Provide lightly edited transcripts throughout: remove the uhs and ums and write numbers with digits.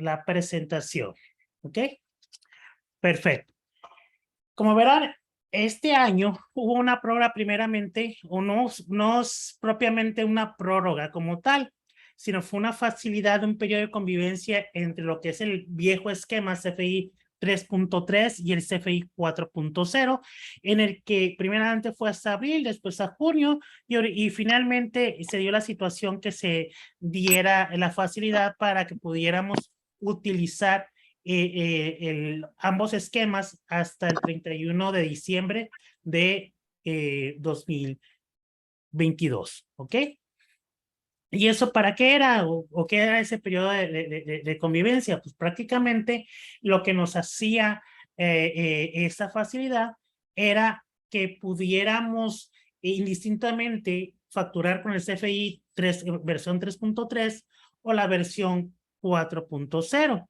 la presentación. ¿Ok? Perfecto. Como verán, este año hubo una prórroga primeramente, o no es propiamente una prórroga como tal, sino fue una facilidad de un periodo de convivencia entre lo que es el viejo esquema CFI 3.3 y el CFI 4.0, en el que primeramente fue hasta abril, después a junio, y finalmente se dio la situación que se diera la facilidad para que pudiéramos utilizar ambos esquemas hasta el 31 de diciembre de 2022, ¿ok? ¿Y eso para qué era? ¿O qué era ese periodo de convivencia? Pues prácticamente lo que nos hacía esta facilidad era que pudiéramos indistintamente facturar con el CFI 3, versión 3.3 o la versión 4.0.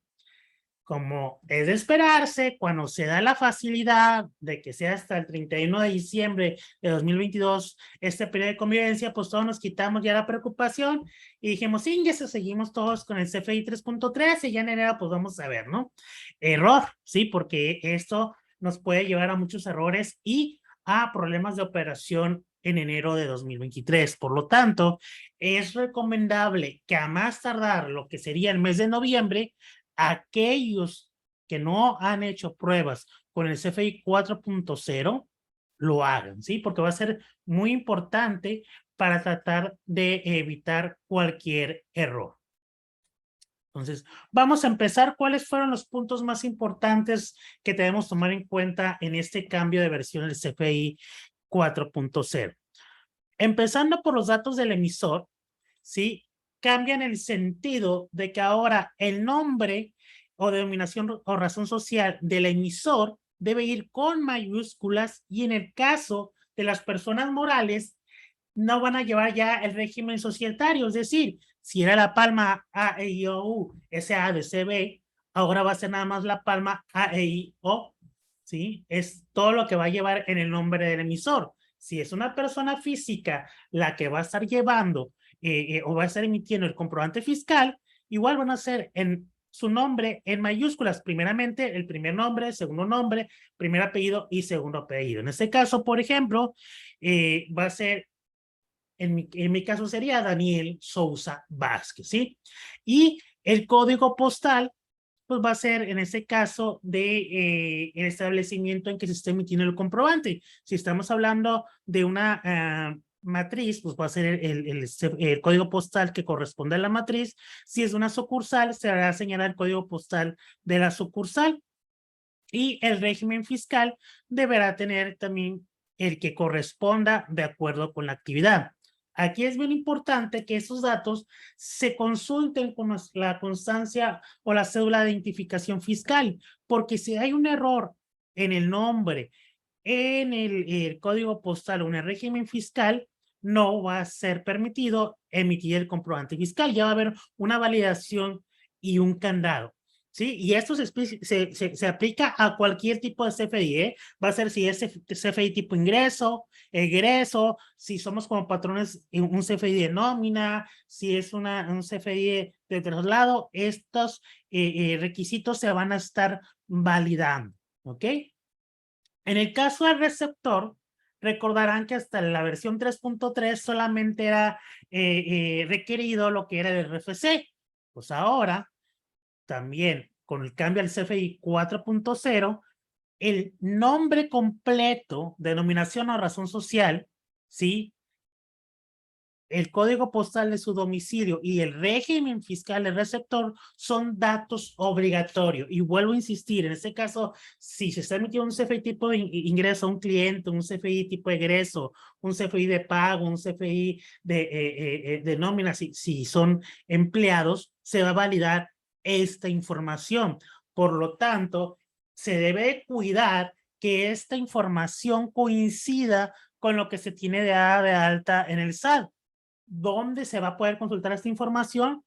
Como es de esperarse, cuando se da la facilidad de que sea hasta el 31 de diciembre de 2022 este periodo de convivencia, pues todos nos quitamos ya la preocupación y dijimos, sí, ya seguimos todos con el CFI 3.3 y ya en enero pues vamos a ver, ¿no? Error, sí, porque esto nos puede llevar a muchos errores y a problemas de operación en enero de 2023. Por lo tanto, es recomendable que a más tardar lo que sería el mes de noviembre, aquellos que no han hecho pruebas con el CFI 4.0 lo hagan, ¿sí? Porque va a ser muy importante para tratar de evitar cualquier error. Entonces, vamos a empezar. ¿Cuáles fueron los puntos más importantes que debemos tomar en cuenta en este cambio de versión del CFI 4.0? Empezando por los datos del emisor, ¿sí? Cambian el sentido de que ahora el nombre o denominación o razón social del emisor debe ir con mayúsculas y en el caso de las personas morales no van a llevar ya el régimen societario, es decir, si era la palma A, E, I, O, U, S, A, D, C, B, ahora va a ser nada más la palma A, E, I, O, ¿sí? Es todo lo que va a llevar en el nombre del emisor. Si es una persona física la que va a estar llevando o va a estar emitiendo el comprobante fiscal, igual van a ser en su nombre en mayúsculas, primeramente el primer nombre, primer apellido y segundo apellido. En este caso, por ejemplo, va a ser en mi caso sería Daniel Sousa Vázquez, ¿sí? Y el código postal, pues va a ser en este caso de el establecimiento en que se esté emitiendo el comprobante. Si estamos hablando de una matriz, pues va a ser el código postal que corresponde a la matriz. Si es una sucursal, se hará señalar el código postal de la sucursal. Y el régimen fiscal deberá tener también el que corresponda de acuerdo con la actividad. Aquí es bien importante que esos datos se consulten con la constancia o la cédula de identificación fiscal, porque si hay un error en el nombre, en el código postal o en el régimen fiscal, no va a ser permitido emitir el comprobante fiscal. Ya va a haber una validación y un candado. ¿Sí? Y esto se aplica a cualquier tipo de CFDI, ¿eh? Va a ser si es CFDI tipo ingreso, egreso, si somos como patrones un CFDI de nómina, si es un CFDI de traslado, estos requisitos se van a estar validando, ¿ok? En el caso del receptor, recordarán que hasta la versión 3.3 solamente era requerido lo que era el RFC. Pues ahora también con el cambio al CFI 4.0, el nombre completo, denominación o razón social, ¿sí? El código postal de su domicilio y el régimen fiscal del receptor son datos obligatorios. Y vuelvo a insistir, en este caso, si se está emitiendo un CFI tipo de ingreso a un cliente, un CFI tipo de egreso, un CFI de pago, un CFI de nómina, si son empleados, se va a validar esta información. Por lo tanto, se debe cuidar que esta información coincida con lo que se tiene de alta en el SAT. ¿Dónde se va a poder consultar esta información?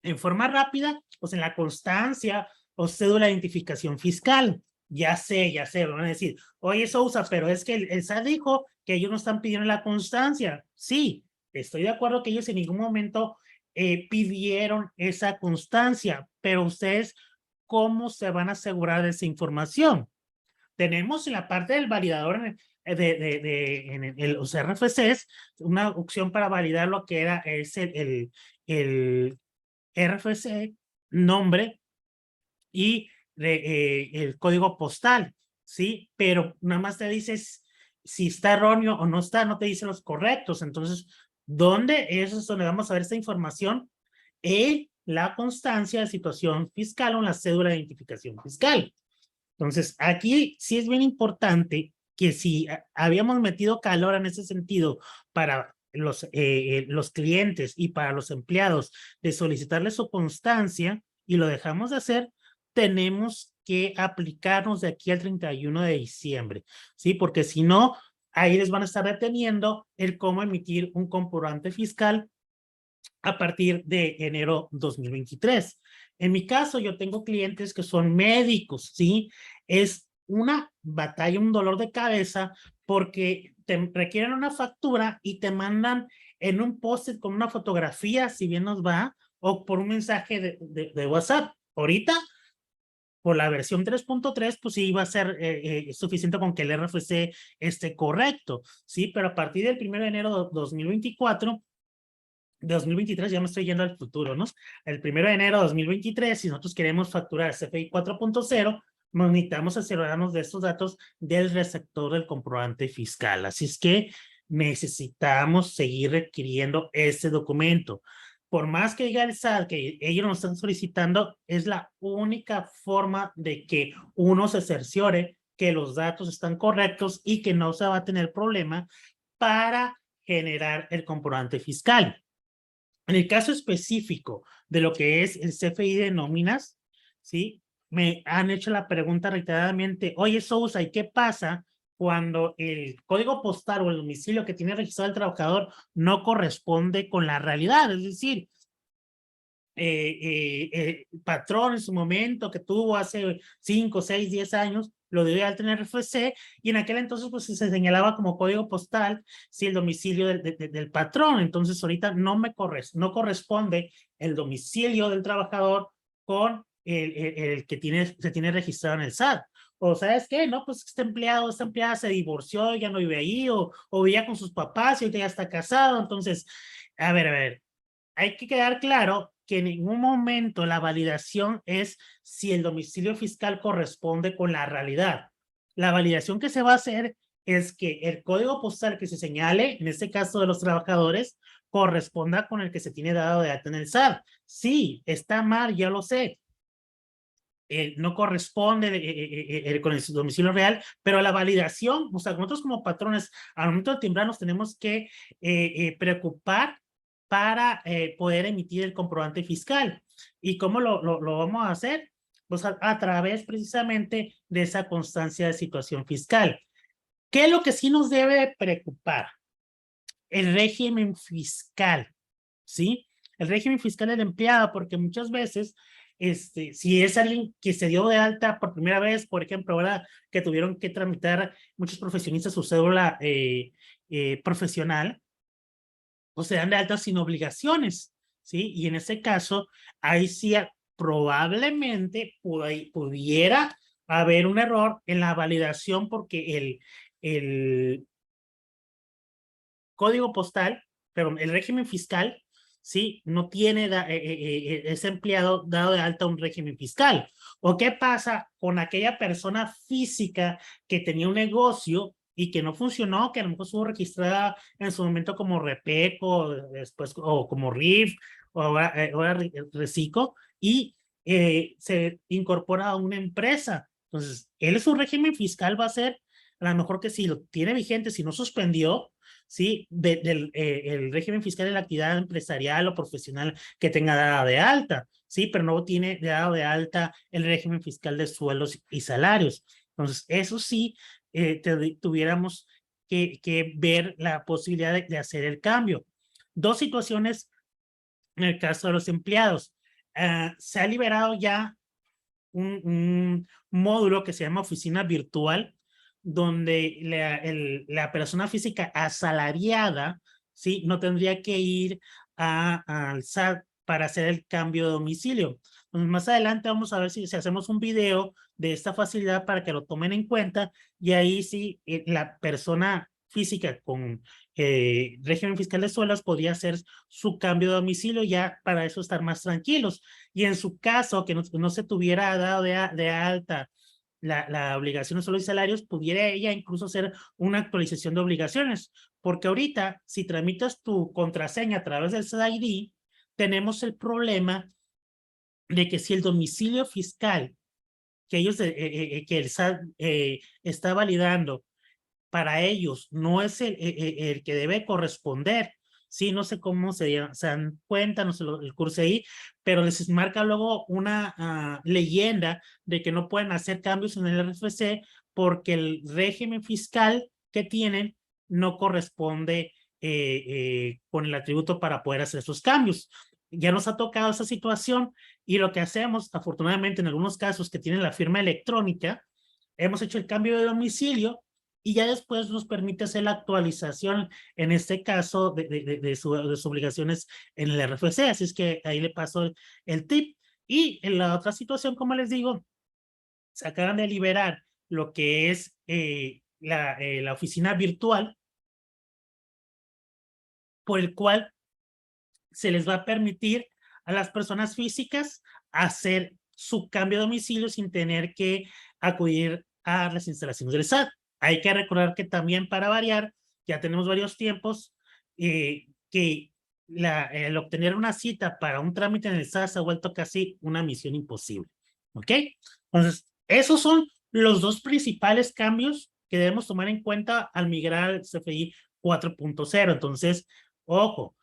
En forma rápida, pues en la constancia o cédula de identificación fiscal. Ya sé, van a decir, oye Sousa, pero es que el SAT dijo que ellos no están pidiendo la constancia. Sí, estoy de acuerdo que ellos en ningún momento pidieron esa constancia, pero ustedes, ¿cómo se van a asegurar de esa información? Tenemos en la parte del validador en los RFCs una opción para validar lo que es el RFC, nombre y el código postal, ¿sí? Pero nada más te dices si está erróneo o no está, no te dice los correctos. Entonces, ¿dónde? Eso es donde vamos a ver esta información en la constancia de situación fiscal o en la cédula de identificación fiscal. Entonces, aquí sí es bien importante que si habíamos metido calor en ese sentido para los clientes y para los empleados de solicitarles su constancia y lo dejamos de hacer, tenemos que aplicarnos de aquí al 31 de diciembre, ¿sí? Porque si no, ahí les van a estar deteniendo el cómo emitir un comprobante fiscal a partir de enero 2023. En mi caso, yo tengo clientes que son médicos, ¿sí? Es una batalla, un dolor de cabeza, porque te requieren una factura y te mandan en un post-it con una fotografía, si bien nos va, o por un mensaje de WhatsApp. Ahorita, por la versión 3.3, pues sí va a ser suficiente con que el RFC esté correcto, ¿sí? Pero a partir del 1 de enero de 2024, 2023, ya me estoy yendo al futuro, ¿no? El 1 de enero de 2023, si nosotros queremos facturar CFI 4.0, necesitamos asegurarnos de estos datos del receptor del comprobante fiscal. Así es que necesitamos seguir requiriendo este documento. Por más que diga el SAT que ellos nos están solicitando, es la única forma de que uno se cerciore que los datos están correctos y que no se va a tener problema para generar el comprobante fiscal. En el caso específico de lo que es el CFI de nóminas, ¿sí? Me han hecho la pregunta reiteradamente, oye, Sousa, ¿y qué pasa cuando el código postal o el domicilio que tiene registrado el trabajador no corresponde con la realidad? Es decir, patrón en su momento que tuvo hace 5, 6, 10 años, lo dio de alta en el RFC y en aquel entonces pues se señalaba como código postal si el domicilio del patrón. Entonces ahorita no corresponde el domicilio del trabajador con el que se tiene registrado en el SAT. O ¿sabes qué? No, pues esta empleada se divorció, ya no vive ahí, o vivía con sus papás y ahorita ya está casado. Entonces, a ver, hay que quedar claro que en ningún momento la validación es si el domicilio fiscal corresponde con la realidad. La validación que se va a hacer es que el código postal que se señale, en este caso de los trabajadores, corresponda con el que se tiene dado de alta en el SAT. Sí, está mal, ya lo sé. No corresponde con el domicilio real, pero la validación, o sea, nosotros como patrones, al momento de timbrar nos tenemos que preocupar para poder emitir el comprobante fiscal. ¿Y cómo lo vamos a hacer? Pues a través precisamente de esa constancia de situación fiscal. ¿Qué es lo que sí nos debe preocupar? El régimen fiscal, ¿sí? El régimen fiscal del empleado, porque muchas veces, si es alguien que se dio de alta por primera vez, por ejemplo, ahora que tuvieron que tramitar muchos profesionistas su cédula profesional, pues se dan de alta sin obligaciones, ¿sí? Y en ese caso, ahí sí probablemente pudiera haber un error en la validación porque el código postal, pero el régimen fiscal, sí, no tiene ese empleado dado de alta un régimen fiscal. ¿O qué pasa con aquella persona física que tenía un negocio y que no funcionó, que a lo mejor estuvo registrada en su momento como Repeco, después o como RIF, o ahora Recico, y se incorpora a una empresa? Entonces, él su régimen fiscal va a ser, a lo mejor que si lo tiene vigente, si no suspendió, ¿sí? El régimen fiscal de la actividad empresarial o profesional que tenga dada de alta, ¿sí? Pero no tiene dado de alta el régimen fiscal de sueldos y salarios. Entonces, eso sí, tuviéramos que ver la posibilidad de hacer el cambio. Dos situaciones en el caso de los empleados. Se ha liberado ya un módulo que se llama oficina virtual, donde la persona física asalariada, ¿sí? No tendría que ir al SAT para hacer el cambio de domicilio. Entonces, más adelante vamos a ver si hacemos un video de esta facilidad para que lo tomen en cuenta, y ahí sí la persona física con régimen fiscal de sueldos podría hacer su cambio de domicilio ya para eso estar más tranquilos. Y en su caso, que no se tuviera dado de alta la obligación de sueldos y salarios, pudiera ella incluso hacer una actualización de obligaciones, porque ahorita si tramitas tu contraseña a través del SED-ID, tenemos el problema de que si el domicilio fiscal que ellos, que el SAT está validando para ellos no es el que debe corresponder, sí, no sé cómo se dan cuenta, no sé el curso ahí, pero les marca luego una leyenda de que no pueden hacer cambios en el RFC porque el régimen fiscal que tienen no corresponde con el atributo para poder hacer esos cambios. Ya nos ha tocado esa situación, y lo que hacemos, afortunadamente en algunos casos que tienen la firma electrónica, hemos hecho el cambio de domicilio y ya después nos permite hacer la actualización, en este caso, de sus obligaciones en el RFC. Así es que ahí le paso el tip. Y en la otra situación, como les digo, se acaban de liberar lo que es la oficina virtual, por el cual se les va a permitir a las personas físicas hacer su cambio de domicilio sin tener que acudir a las instalaciones del SAT. Hay que recordar que también, para variar, ya tenemos varios tiempos que el obtener una cita para un trámite en el SAT se ha vuelto casi una misión imposible. ¿Ok? Entonces, esos son los dos principales cambios que debemos tomar en cuenta al migrar al CFDI 4.0. Entonces, ojo,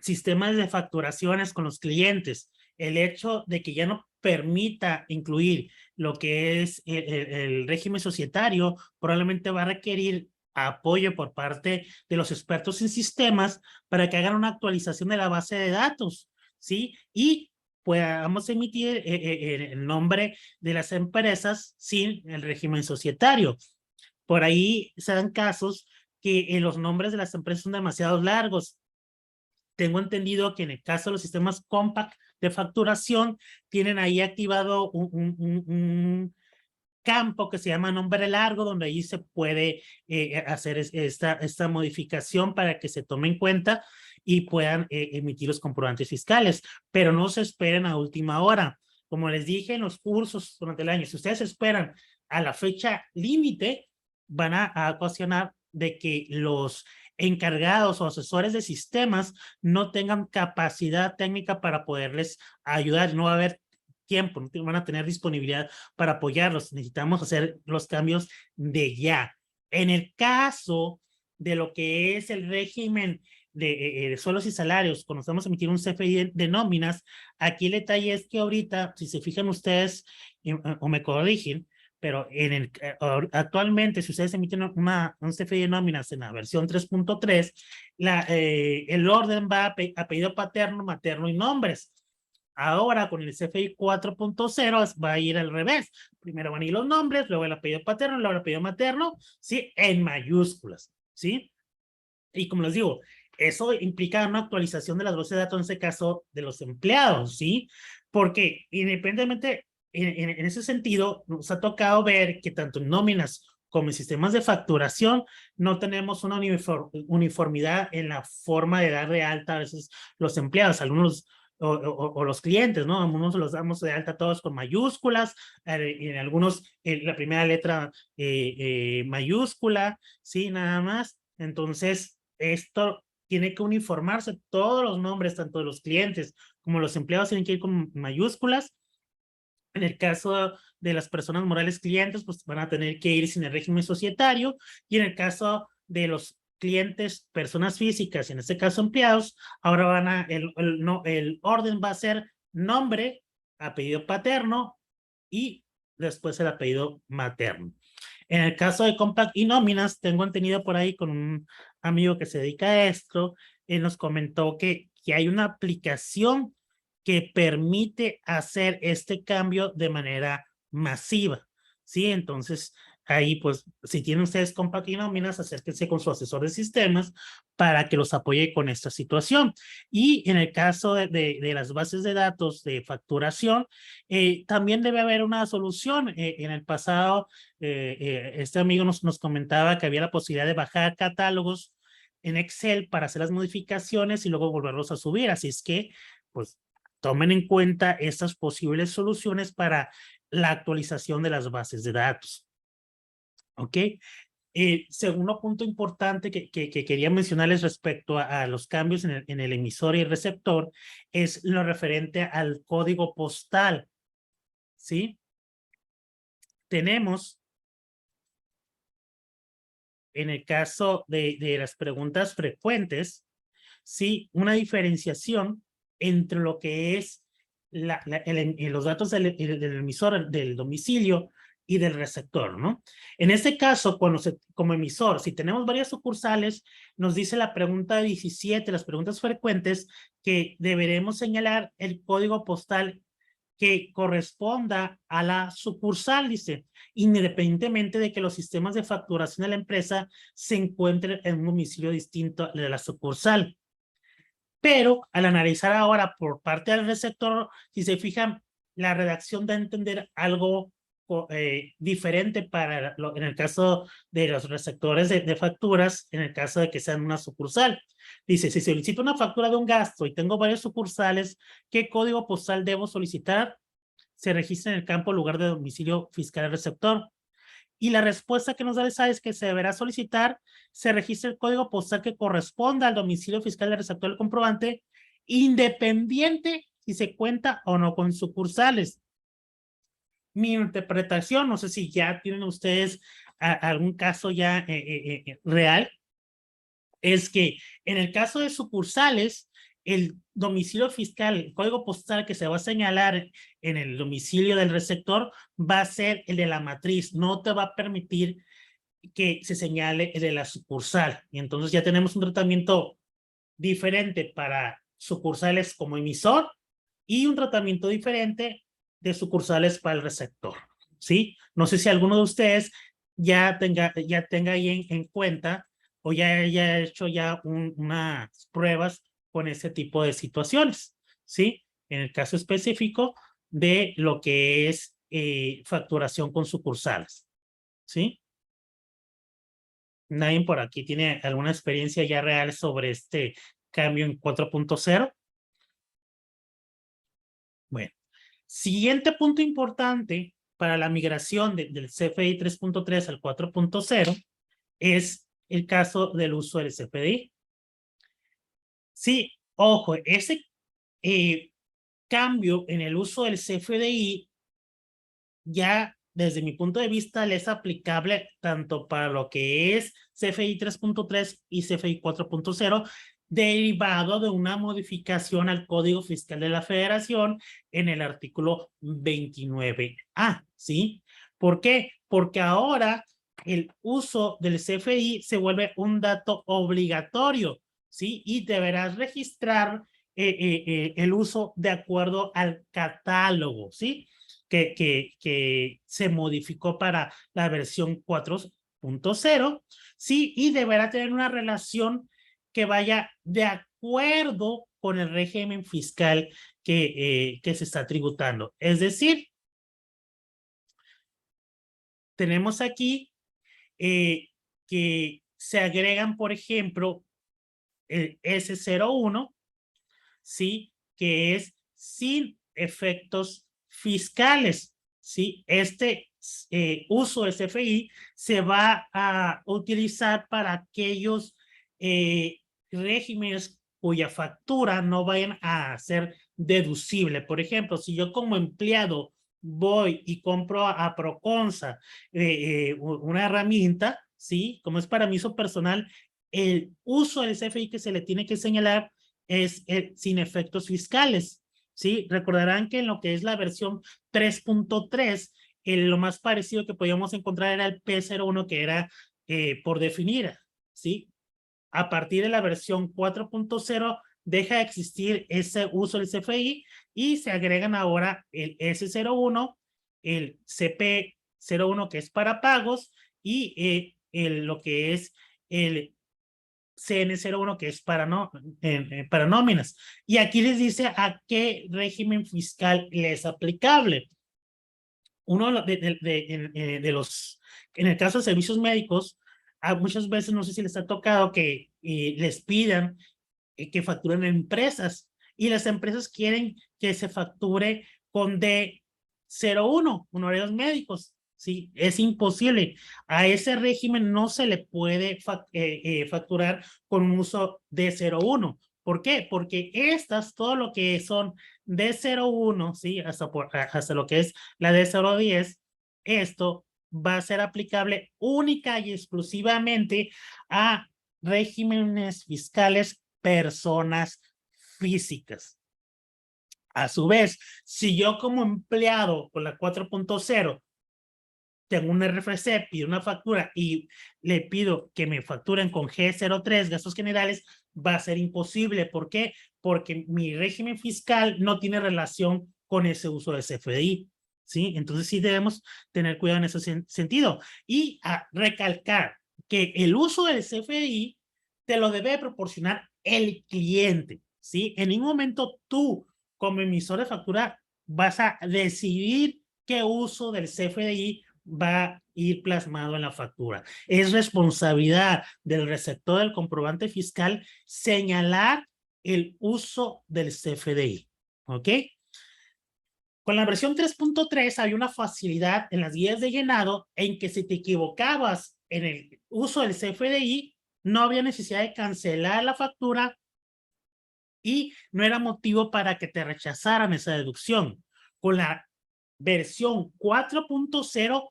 sistemas de facturaciones con los clientes, el hecho de que ya no permita incluir lo que es el régimen societario, probablemente va a requerir apoyo por parte de los expertos en sistemas para que hagan una actualización de la base de datos, ¿sí? Y podamos emitir el nombre de las empresas sin el régimen societario. Por ahí se dan casos que los nombres de las empresas son demasiado largos. Tengo entendido que en el caso de los sistemas compact de facturación, tienen ahí activado un campo que se llama nombre largo, donde ahí se puede hacer esta modificación para que se tome en cuenta y puedan emitir los comprobantes fiscales, pero no se esperen a última hora. Como les dije en los cursos durante el año, si ustedes esperan a la fecha límite, van a ocasionar de que los encargados o asesores de sistemas no tengan capacidad técnica para poderles ayudar. No va a haber tiempo, no van a tener disponibilidad para apoyarlos. Necesitamos hacer los cambios de ya. En el caso de lo que es el régimen de sueldos y salarios, cuando estamos emitiendo un CFDI de nóminas, aquí el detalle es que ahorita, si se fijan ustedes, o me corrigen, pero actualmente, si ustedes emiten un CFDI de nóminas en la versión 3.3, el orden va a apellido paterno, materno y nombres. Ahora con el CFDI 4.0 va a ir al revés. Primero van a ir los nombres, luego el apellido paterno, luego el apellido materno, ¿sí? En mayúsculas, ¿sí? Y como les digo, eso implica una actualización de las bases de datos, en este caso, de los empleados, ¿sí? Porque independientemente, en ese sentido, nos ha tocado ver que tanto en nóminas como en sistemas de facturación no tenemos una uniformidad en la forma de dar de alta a veces los empleados. Algunos o los clientes, ¿no? Algunos los damos de alta todos con mayúsculas, en algunos la primera letra mayúscula, ¿sí? Nada más. Entonces, esto tiene que uniformarse, todos los nombres, tanto de los clientes como los empleados, tienen que ir con mayúsculas. En el caso de las personas morales clientes, pues van a tener que ir sin el régimen societario, y en el caso de los clientes, personas físicas, y en este caso empleados, ahora van a, el orden va a ser nombre, apellido paterno y después el apellido materno. En el caso de compact y nóminas, tengo entendido por ahí con un amigo que se dedica a esto, él nos comentó que hay una aplicación que permite hacer este cambio de manera masiva, ¿sí? Entonces, ahí pues si tienen ustedes compras y nóminas, acérquense con su asesor de sistemas para que los apoye con esta situación. Y en el caso de las bases de datos de facturación, también debe haber una solución. En el pasado, este amigo nos comentaba que había la posibilidad de bajar catálogos en Excel para hacer las modificaciones y luego volverlos a subir. Así es que, pues, tomen en cuenta estas posibles soluciones para la actualización de las bases de datos. ¿Ok? Segundo punto importante que quería mencionarles respecto a los cambios en el emisor y el receptor es lo referente al código postal. ¿Sí? Tenemos, en el caso de las preguntas frecuentes, sí, una diferenciación entre lo que es los datos del emisor, del domicilio y del receptor, ¿no? En este caso, como emisor, si tenemos varias sucursales, nos dice la pregunta 17, las preguntas frecuentes, que deberemos señalar el código postal que corresponda a la sucursal, dice, independientemente de que los sistemas de facturación de la empresa se encuentren en un domicilio distinto de la sucursal. Pero al analizar ahora por parte del receptor, si se fijan, la redacción da a entender algo diferente en el caso de los receptores de facturas, en el caso de que sean una sucursal. Dice, si solicito una factura de un gasto y tengo varias sucursales, ¿qué código postal debo solicitar? Se registra en el campo lugar de domicilio fiscal del receptor. Y la respuesta que nos da el SAT es que se deberá solicitar, se registra el código postal que corresponda al domicilio fiscal del receptor del comprobante, independiente si se cuenta o no con sucursales. Mi interpretación, no sé si ya tienen ustedes algún caso ya real, es que en el caso de sucursales, el domicilio fiscal, el código postal que se va a señalar en el domicilio del receptor va a ser el de la matriz, no te va a permitir que se señale el de la sucursal. Y entonces ya tenemos un tratamiento diferente para sucursales como emisor y un tratamiento diferente de sucursales para el receptor. ¿Sí? No sé si alguno de ustedes ya tenga ahí en cuenta o ya haya hecho ya unas pruebas con ese tipo de situaciones. ¿Sí? En el caso específico de lo que es facturación con sucursales. ¿Sí? ¿Nadie por aquí tiene alguna experiencia ya real sobre este cambio en 4.0? Bueno, siguiente punto importante para la migración del CFDI 3.3 al 4.0 es el caso del uso del CFDI. Sí, ojo, ese cambio en el uso del CFDI ya desde mi punto de vista le es aplicable tanto para lo que es CFDI 3.3 y CFDI 4.0, derivado de una modificación al Código Fiscal de la Federación en el artículo 29A, ¿sí? ¿Por qué? Porque ahora el uso del CFDI se vuelve un dato obligatorio, ¿sí? Y deberás registrar el uso de acuerdo al catálogo, ¿sí? Que se modificó para la versión 4.0, ¿sí? Y deberá tener una relación que vaya de acuerdo con el régimen fiscal que se está tributando. Es decir, tenemos aquí que se agregan, por ejemplo, el S01, ¿sí? Que es sin efectos fiscales, ¿sí? Este uso de CFI se va a utilizar para aquellos regímenes cuya factura no vayan a ser deducible. Por ejemplo, si yo como empleado voy y compro a Proconsa una herramienta, ¿sí? Como es para mi uso personal, el uso del CFI que se le tiene que señalar es sin efectos fiscales, ¿sí? Recordarán que en lo que es la versión 3.3, lo más parecido que podíamos encontrar era el P01, que era por definir, ¿sí? A partir de la versión 4.0 deja de existir ese uso del CFI y se agregan ahora el S01, el CP 01 que es para pagos y lo que es el CN01 que es para, para nóminas. Y aquí les dice a qué régimen fiscal le es aplicable. Uno de los, en el caso de servicios médicos, muchas veces no sé si les ha tocado que les pidan que facturen empresas y las empresas quieren que se facture con D01, honorarios médicos. Sí, es imposible. A ese régimen no se le puede facturar con un uso D01. ¿Por qué? Porque estas, todo lo que son D01, ¿sí? Hasta lo que es la D010, esto va a ser aplicable única y exclusivamente a regímenes fiscales personas físicas. A su vez, si yo como empleado con la 4.0 tengo un RFC, pido una factura y le pido que me facturen con G03, gastos generales, va a ser imposible. ¿Por qué? Porque mi régimen fiscal no tiene relación con ese uso de CFDI. ¿Sí? Entonces sí debemos tener cuidado en ese sentido. Y a recalcar que el uso del CFDI te lo debe proporcionar el cliente. ¿Sí? En ningún momento tú, como emisor de factura, vas a decidir qué uso del CFDI va a ir plasmado en la factura. Es responsabilidad del receptor del comprobante fiscal señalar el uso del CFDI. ¿Ok? Con la versión 3.3 hay una facilidad en las guías de llenado en que si te equivocabas en el uso del CFDI, no había necesidad de cancelar la factura y no era motivo para que te rechazaran esa deducción. Con la versión 4.0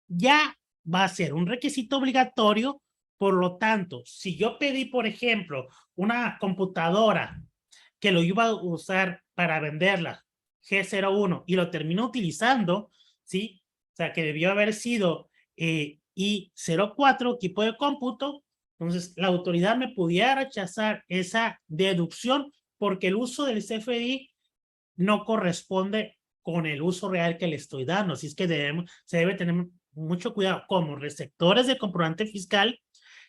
ya va a ser un requisito obligatorio. Por lo tanto, si yo pedí, por ejemplo, una computadora que lo iba a usar para venderla, G01, y lo termino utilizando, ¿sí? O sea, que debió haber sido I04, equipo de cómputo, entonces la autoridad me pudiera rechazar esa deducción porque el uso del CFDI no corresponde con el uso real que le estoy dando. Así es que se debe tener mucho cuidado como receptores de comprobante fiscal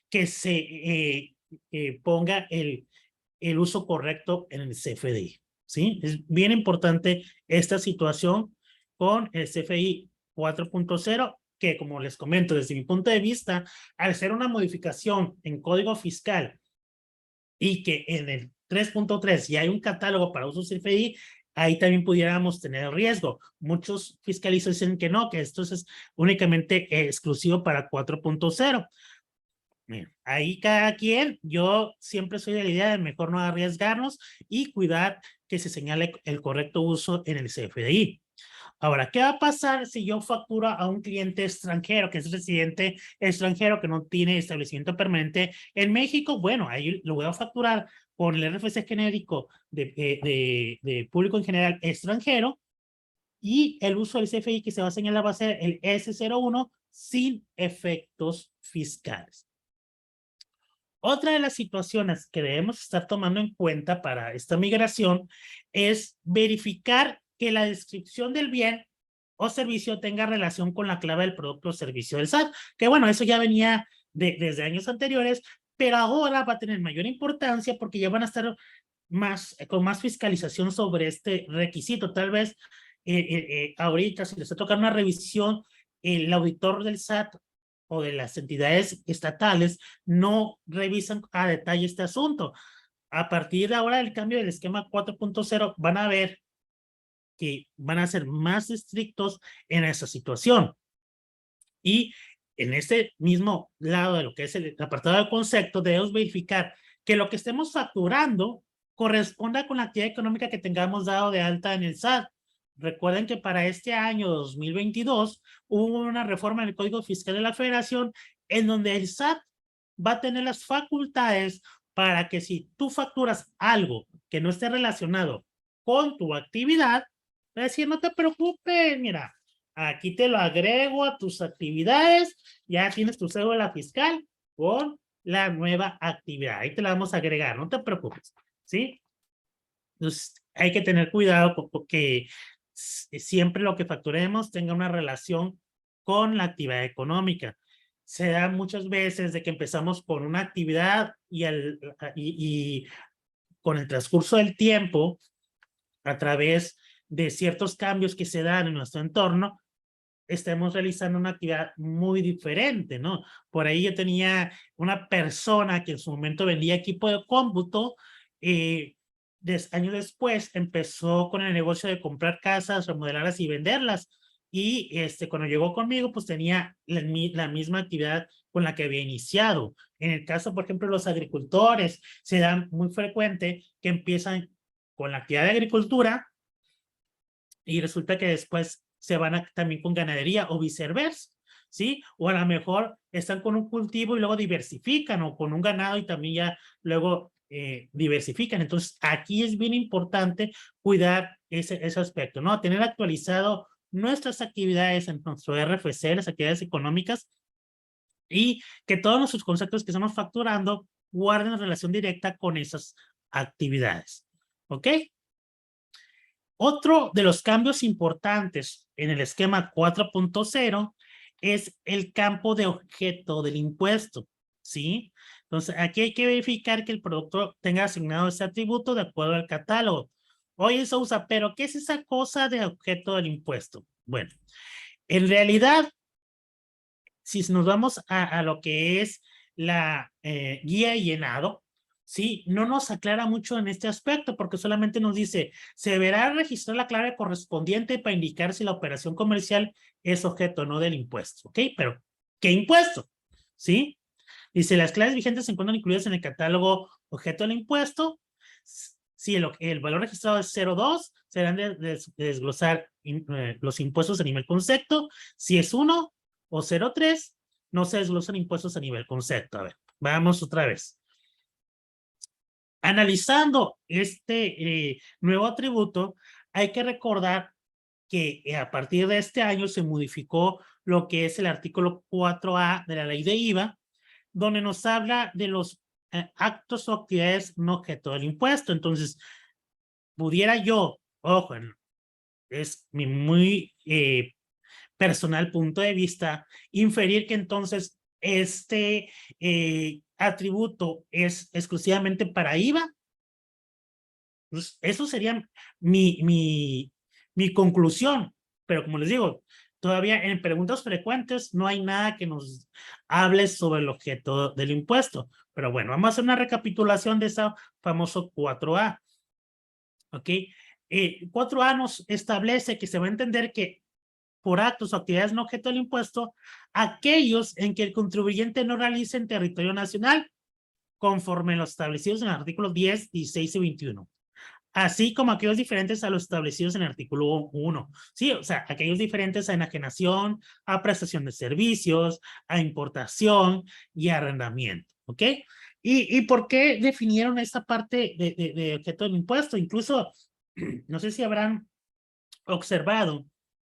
que se ponga el uso correcto en el CFDI. ¿Sí? Es bien importante esta situación con el CFDI 4.0 que, como les comento, desde mi punto de vista, al ser una modificación en código fiscal y que en el 3.3 ya hay un catálogo para uso CFDI, ahí también pudiéramos tener riesgo. Muchos fiscalistas dicen que no, que esto es únicamente exclusivo para 4.0. Ahí cada quien, yo siempre soy de la idea de mejor no arriesgarnos y cuidar que se señale el correcto uso en el CFDI. Ahora, ¿qué va a pasar si yo facturo a un cliente extranjero, que es residente extranjero, que no tiene establecimiento permanente en México? Bueno, ahí lo voy a facturar con el RFC genérico de público en general extranjero y el uso del CFI que se va a señalar va a ser el S01 sin efectos fiscales. Otra de las situaciones que debemos estar tomando en cuenta para esta migración es verificar que la descripción del bien o servicio tenga relación con la clave del producto o servicio del SAT, que bueno, eso ya venía desde años anteriores, pero ahora va a tener mayor importancia porque ya van a estar con más fiscalización sobre este requisito. Tal vez ahorita, si les está tocando una revisión, el auditor del SAT o de las entidades estatales no revisan a detalle este asunto. A partir de ahora del cambio del esquema 4.0 van a ver que van a ser más estrictos en esa situación. Y en este mismo lado de lo que es el apartado de concepto, debemos verificar que lo que estemos facturando corresponda con la actividad económica que tengamos dado de alta en el SAT. Recuerden que para este año 2022 hubo una reforma en el Código Fiscal de la Federación en donde el SAT va a tener las facultades para que si tú facturas algo que no esté relacionado con tu actividad, va a decir, no te preocupes, mira, aquí te lo agrego a tus actividades, ya tienes tu cédula fiscal con la nueva actividad. Ahí te la vamos a agregar, no te preocupes, ¿sí? Entonces, hay que tener cuidado porque siempre lo que facturemos tenga una relación con la actividad económica. Se da muchas veces de que empezamos con una actividad y con el transcurso del tiempo, a través de ciertos cambios que se dan en nuestro entorno, estemos realizando una actividad muy diferente, ¿no? Por ahí yo tenía una persona que en su momento vendía equipo de cómputo, años después empezó con el negocio de comprar casas, remodelarlas y venderlas. Y cuando llegó conmigo, pues tenía la misma actividad con la que había iniciado. En el caso, por ejemplo, de los agricultores, se da muy frecuente que empiezan con la actividad de agricultura y resulta que después se van también con ganadería o viceversa, ¿sí? O a lo mejor están con un cultivo y luego diversifican, o con un ganado y también ya luego diversifican. Entonces, aquí es bien importante cuidar ese aspecto, ¿no? Tener actualizado nuestras actividades en nuestro RFC, las actividades económicas, y que todos nuestros conceptos que estamos facturando guarden relación directa con esas actividades. ¿Ok? Otro de los cambios importantes en el esquema 4.0 es el campo de objeto del impuesto, ¿sí? Entonces, aquí hay que verificar que el producto tenga asignado ese atributo de acuerdo al catálogo. Oye, Sousa, ¿pero qué es esa cosa de objeto del impuesto? Bueno, en realidad, si nos vamos a lo que es la guía de llenado, ¿sí? No nos aclara mucho en este aspecto porque solamente nos dice, se deberá registrar la clave correspondiente para indicar si la operación comercial es objeto o no del impuesto, ¿ok? Pero, ¿qué impuesto? ¿Sí? Dice, las claves vigentes se encuentran incluidas en el catálogo objeto del impuesto. Si el valor registrado es 02, serán de desglosar los impuestos a nivel concepto. Si es 1 o 03, no se desglosan impuestos a nivel concepto. A ver, vamos otra vez. Analizando este nuevo atributo, hay que recordar que a partir de este año se modificó lo que es el artículo 4A de la ley de IVA, donde nos habla de los actos o actividades no objeto del impuesto. Entonces, pudiera yo, ojo, es mi muy personal punto de vista, inferir que entonces este atributo es exclusivamente para IVA. Pues eso sería mi conclusión, pero como les digo, todavía en preguntas frecuentes no hay nada que nos hable sobre el objeto del impuesto. Pero bueno, vamos a hacer una recapitulación de ese famoso 4A. ¿Ok? 4A nos establece que se va a entender que por actos o actividades no objeto del impuesto, aquellos en que el contribuyente no realice en territorio nacional, conforme los establecidos en los artículos 10, 16 y 21. Así como aquellos diferentes a los establecidos en el artículo 1. Sí, o sea, aquellos diferentes a enajenación, a prestación de servicios, a importación y arrendamiento. ¿Ok? ¿Y por qué definieron esta parte de objeto del impuesto? Incluso, no sé si habrán observado,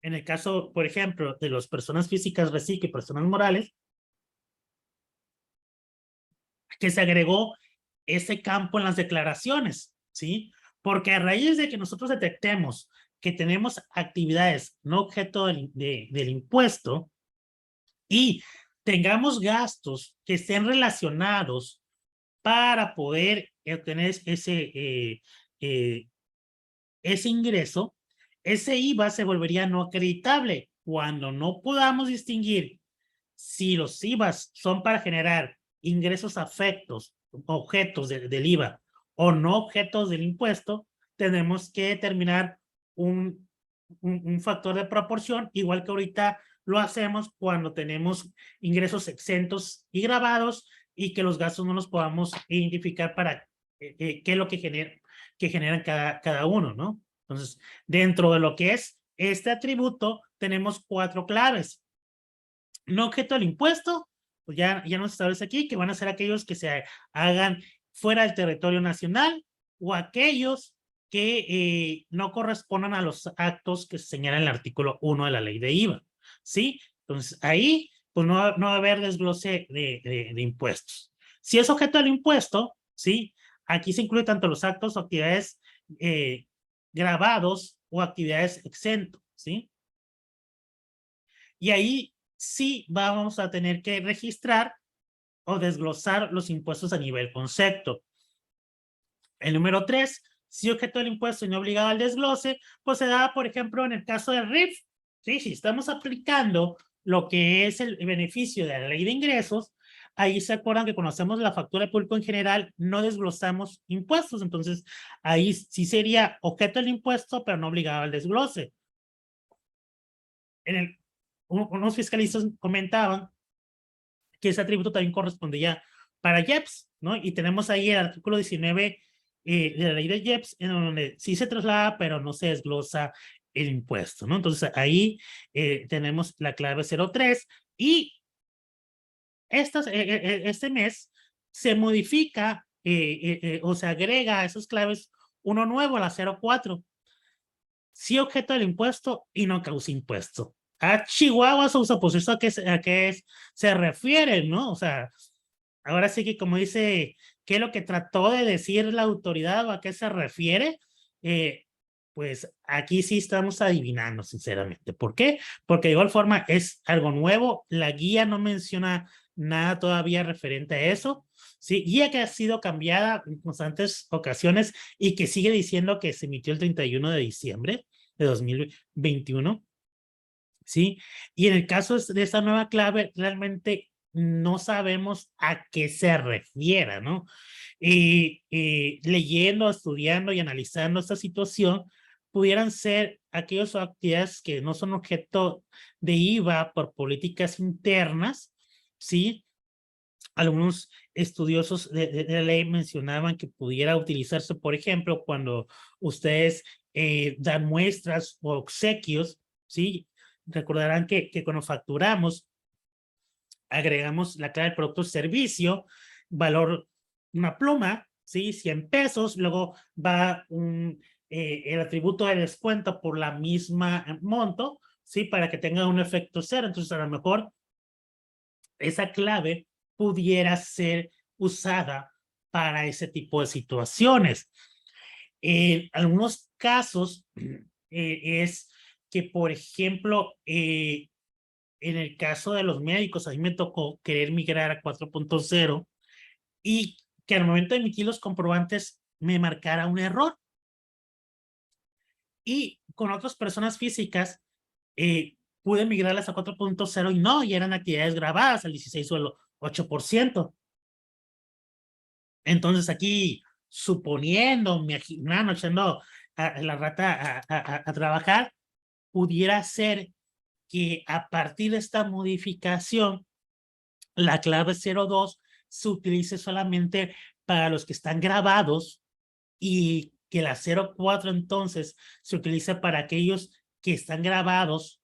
en el caso, por ejemplo, de las personas físicas recicladas y personas morales, que se agregó ese campo en las declaraciones, ¿sí? Porque a raíz de que nosotros detectemos que tenemos actividades no objeto del impuesto y tengamos gastos que estén relacionados para poder obtener ese ingreso, ese IVA se volvería no acreditable. Cuando no podamos distinguir si los IVAs son para generar ingresos afectos, objetos del IVA o no objetos del impuesto, tenemos que determinar un factor de proporción, igual que ahorita lo hacemos cuando tenemos ingresos exentos y grabados y que los gastos no los podamos identificar para qué es lo que generan cada uno, ¿no? Entonces, dentro de lo que es este atributo, tenemos 4 claves. No objeto del impuesto, pues ya nos establece aquí que van a ser aquellos que se hagan fuera del territorio nacional o aquellos que no correspondan a los actos que se señalan en el artículo 1 de la ley de IVA, ¿sí? Entonces, ahí, pues no va a haber desglose de impuestos. Si es objeto del impuesto, ¿sí? Aquí se incluye tanto los actos o actividades grabados o actividades exentos, ¿sí? Y ahí sí vamos a tener que registrar o desglosar los impuestos a nivel concepto. El número 3, si objeto del impuesto y no obligado al desglose, pues se da, por ejemplo, en el caso del RIF. ¿Sí? Si estamos aplicando lo que es el beneficio de la ley de ingresos, ahí se acuerdan que cuando hacemos la factura de público en general, no desglosamos impuestos. Entonces, ahí sí sería objeto del impuesto, pero no obligado al desglose. Unos fiscalistas comentaban que ese atributo también correspondía para IEPS, ¿no? Y tenemos ahí el artículo 19 de la ley de IEPS, en donde sí se traslada, pero no se desglosa el impuesto, ¿no? Entonces ahí tenemos la clave 03 y este mes se modifica o se agrega a esas claves uno nuevo, a la 04. Sí objeto del impuesto y no causa impuesto. A Chihuahua, Sousa, pues eso a qué se refiere, ¿no? O sea, ahora sí que como dice, ¿qué es lo que trató de decir la autoridad o a qué se refiere? Pues aquí sí estamos adivinando, sinceramente. ¿Por qué? Porque de igual forma es algo nuevo, la guía no menciona nada todavía referente a eso, ¿sí? Guía que ha sido cambiada en constantes ocasiones y que sigue diciendo que se emitió el 31 de diciembre de 2021, ¿sí? Y en el caso de esta nueva clave, realmente no sabemos a qué se refiere, ¿no? Leyendo, estudiando y analizando esta situación, pudieran ser aquellas actividades que no son objeto de IVA por políticas internas, ¿sí? Algunos estudiosos de la ley mencionaban que pudiera utilizarse, por ejemplo, cuando ustedes dan muestras o obsequios, ¿sí? Recordarán que cuando facturamos, agregamos la clave del producto o servicio, valor una pluma, ¿sí? 100 pesos, luego va el atributo de descuento por la misma monto, ¿sí? Para que tenga un efecto cero. Entonces, a lo mejor esa clave pudiera ser usada para ese tipo de situaciones. En algunos casos es que, por ejemplo, en el caso de los médicos, a mí me tocó querer migrar a 4.0 y que al momento de emitir los comprobantes me marcara un error. Y con otras personas físicas pude migrarlas a 4.0 y no, y eran actividades grabadas al 16 o el 8%. Entonces aquí, suponiendo, imaginando, echando a la rata a trabajar, pudiera ser que a partir de esta modificación, la clave 02 se utilice solamente para los que están grabados y que la 04 entonces se utilice para aquellos que están grabados,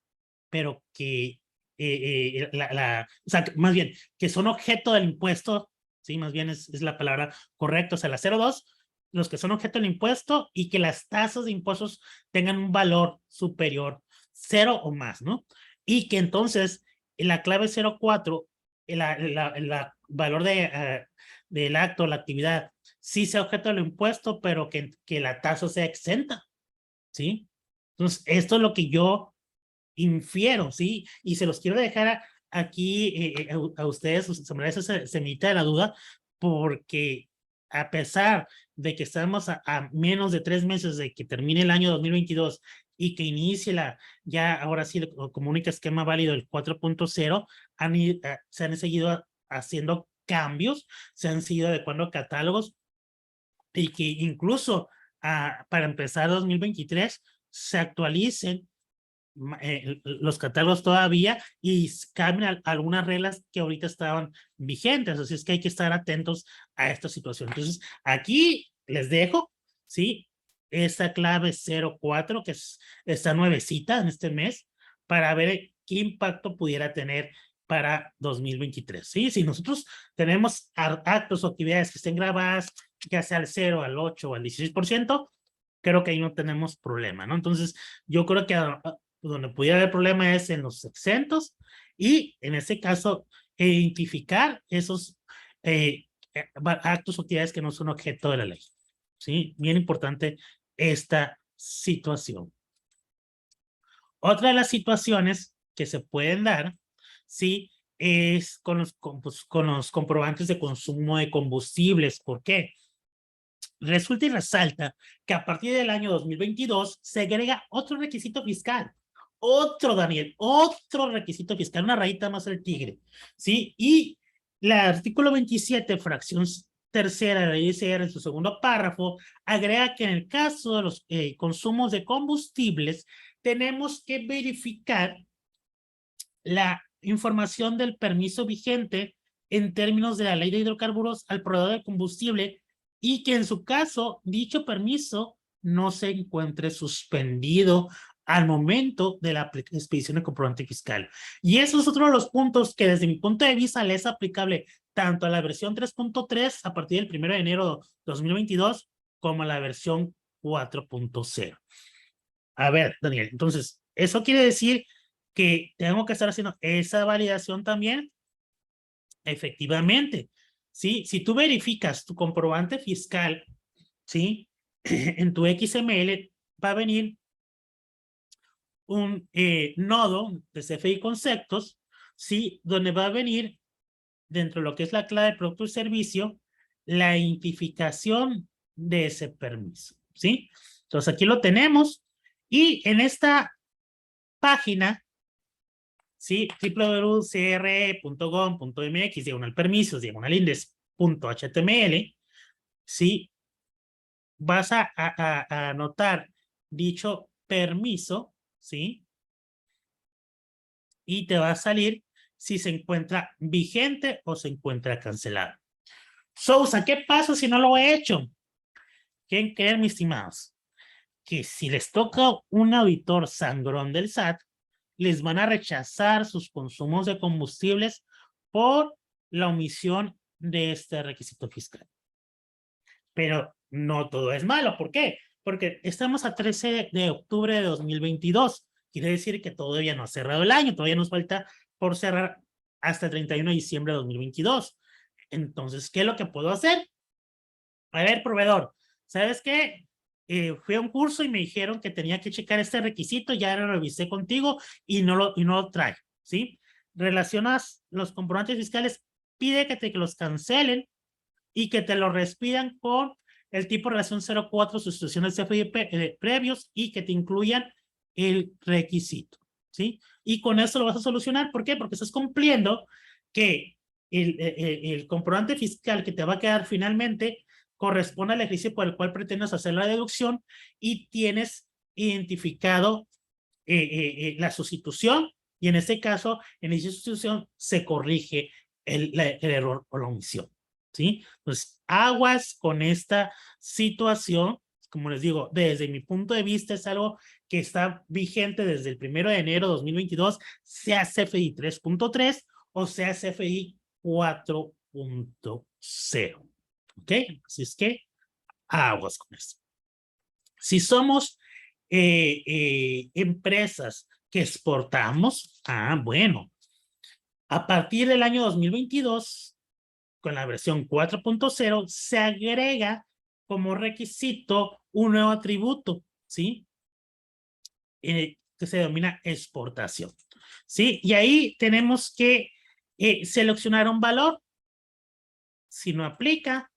pero que, o sea, más bien, que son objeto del impuesto, sí, más bien es la palabra correcta, o sea, la 02, los que son objeto del impuesto y que las tasas de impuestos tengan un valor superior, 0 o más, ¿no? Y que entonces la clave 04, el valor del acto, la actividad, sí sea objeto del impuesto, pero que la tasa sea exenta, ¿sí? Entonces, esto es lo que yo infiero, ¿sí? Y se los quiero dejar aquí a ustedes, se me quita la duda, porque a pesar de que estamos a menos de 3 meses de que termine el año 2022 y que inicie ya ahora sí como único esquema válido el 4.0, se han seguido haciendo cambios, se han seguido adecuando catálogos y que incluso para empezar 2023 se actualicen los catálogos todavía y cambian algunas reglas que ahorita estaban vigentes, así es que hay que estar atentos a esta situación. Entonces, aquí les dejo, ¿sí? Esta clave 04, que está nuevecita en este mes, para ver qué impacto pudiera tener para 2023, ¿sí? Si nosotros tenemos actos o actividades que estén grabadas, ya sea al 0, al 8 o al 16%, creo que ahí no tenemos problema, ¿no? Entonces, yo creo que donde pudiera haber problema es en los exentos y en ese caso identificar esos actos o actividades que no son objeto de la ley. ¿Sí? Bien importante esta situación. Otra de las situaciones que se pueden dar sí, es con los comprobantes de consumo de combustibles. ¿Por qué? Resulta y resalta que a partir del año 2022 se agrega otro requisito fiscal. Otro, Daniel, otro requisito fiscal, una rayita más al tigre, ¿sí? Y el artículo 27, fracción tercera de la ISR, en su segundo párrafo, agrega que en el caso de los consumos de combustibles, tenemos que verificar la información del permiso vigente en términos de la ley de hidrocarburos al proveedor de combustible y que en su caso dicho permiso no se encuentre suspendido al momento de la expedición de comprobante fiscal. Y eso es otro de los puntos que desde mi punto de vista le es aplicable tanto a la versión 3.3 a partir del 1 de enero de 2022 como a la versión 4.0. A ver, Daniel, entonces, eso quiere decir que tengo que estar haciendo esa validación también. Efectivamente, ¿sí? Si tú verificas tu comprobante fiscal, ¿sí? En tu XML va a venir un nodo de CFI Conceptos, ¿sí? Donde va a venir, dentro de lo que es la clave de producto y servicio, la identificación de ese permiso, ¿sí? Entonces, aquí lo tenemos y en esta página, ¿sí? www.cre.gov.mx, diagonal permisos, diagonal index.html, ¿sí? Vas a anotar dicho permiso, ¿sí? Y te va a salir si se encuentra vigente o se encuentra cancelado. Sousa, ¿qué pasa si no lo he hecho? ¿Quieren creer, mis estimados? Que si les toca un auditor sangrón del SAT, les van a rechazar sus consumos de combustibles por la omisión de este requisito fiscal. Pero no todo es malo. ¿Por qué? Porque estamos a 13 de octubre de 2022. Quiere decir que todavía no ha cerrado el año, todavía nos falta por cerrar hasta el 31 de diciembre de 2022. Entonces, ¿qué es lo que puedo hacer? A ver, proveedor, ¿sabes qué? Fui a un curso y me dijeron que tenía que checar este requisito, ya lo revisé contigo y no lo trae, ¿sí? Relacionas los comprobantes fiscales, pide que te los cancelen y que te lo respidan con el tipo de relación 04, sustituciones CFI previos y que te incluyan el requisito, ¿sí? Y con eso lo vas a solucionar. ¿Por qué? Porque estás cumpliendo que el comprobante fiscal que te va a quedar finalmente corresponde al ejercicio por el cual pretendes hacer la deducción y tienes identificado la sustitución y en este caso, en esa sustitución se corrige el error o la omisión, ¿sí? Entonces, aguas con esta situación, como les digo, desde mi punto de vista es algo que está vigente desde el 1 de enero de 2022, sea CFI 3.3 o sea CFI 4.0, ¿ok? Así es que aguas con esto. Si somos empresas que exportamos, bueno, a partir del año 2022, con la versión 4.0, se agrega como requisito un nuevo atributo, ¿sí? Que se denomina exportación, ¿sí? Y ahí tenemos que seleccionar un valor. Si no aplica,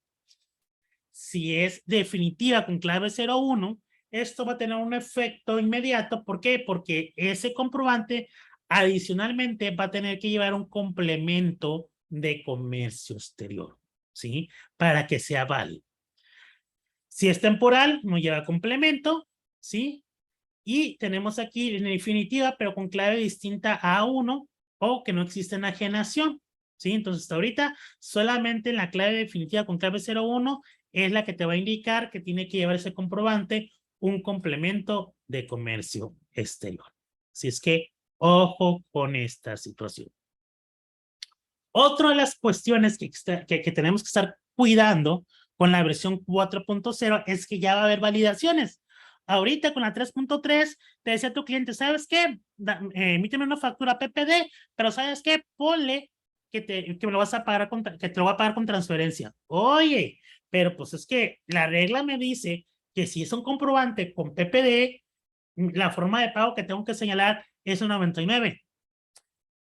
si es definitiva con clave 01, esto va a tener un efecto inmediato. ¿Por qué? Porque ese comprobante adicionalmente va a tener que llevar un complemento de comercio exterior, ¿sí? Para que sea válido. Si es temporal, no lleva complemento, ¿sí? Y tenemos aquí en definitiva, pero con clave distinta a A1 o que no existe enajenación, ¿sí? Entonces, hasta ahorita, solamente en la clave definitiva con clave 01 es la que te va a indicar que tiene que llevar ese comprobante un complemento de comercio exterior. Así es que, ojo con esta situación. Otra de las cuestiones que tenemos que estar cuidando con la versión 4.0 es que ya va a haber validaciones. Ahorita con la 3.3 te decía tu cliente, ¿sabes qué? Emíteme una factura PPD, pero ¿sabes qué? Ponle que me lo vas a pagar que te lo va a pagar con transferencia. Oye, pero pues es que la regla me dice que si es un comprobante con PPD, la forma de pago que tengo que señalar es un 99.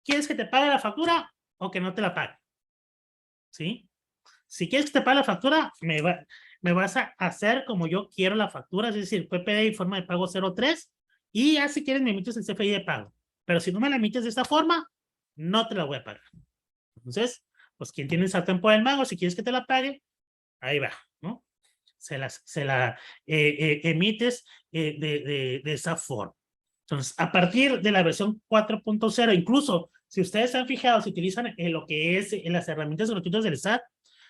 ¿Quieres que te pague la factura o que no te la pague? ¿Sí? Si quieres que te pague la factura, me vas a hacer como yo quiero la factura, es decir, PPD y forma de pago 03, y ya si quieres me emites el CFI de pago. Pero si no me la emites de esta forma, no te la voy a pagar. Entonces, pues quien tiene el sartén por el mango, si quieres que te la pague, ahí va, ¿no? Se la emites de esa forma. Entonces, a partir de la versión 4.0, incluso si ustedes se han fijado, si utilizan lo que es las herramientas gratuitas del SAT,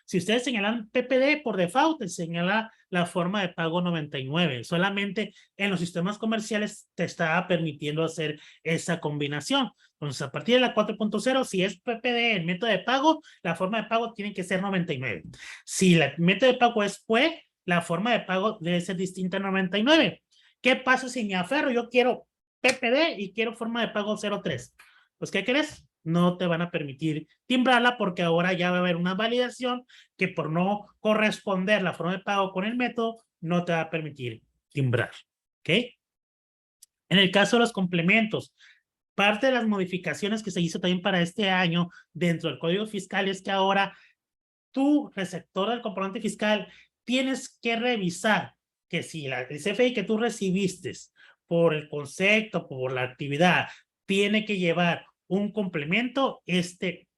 si ustedes señalan PPD por default, te señala la forma de pago 99. Solamente en los sistemas comerciales te está permitiendo hacer esa combinación. Entonces, a partir de la 4.0, si es PPD el método de pago, la forma de pago tiene que ser 99. Si el método de pago es PUE, la forma de pago debe ser distinta a 99. ¿Qué pasa si me aferro? Yo quiero PPD y quiero forma de pago 03. Pues, ¿qué crees? No te van a permitir timbrarla porque ahora ya va a haber una validación que por no corresponder la forma de pago con el método, no te va a permitir timbrar. ¿Ok? En el caso de los complementos, parte de las modificaciones que se hizo también para este año dentro del Código Fiscal es que ahora tú, receptor del comprobante fiscal, tienes que revisar que si el CFI que tú recibiste por el concepto, por la actividad, tiene que llevar un complemento,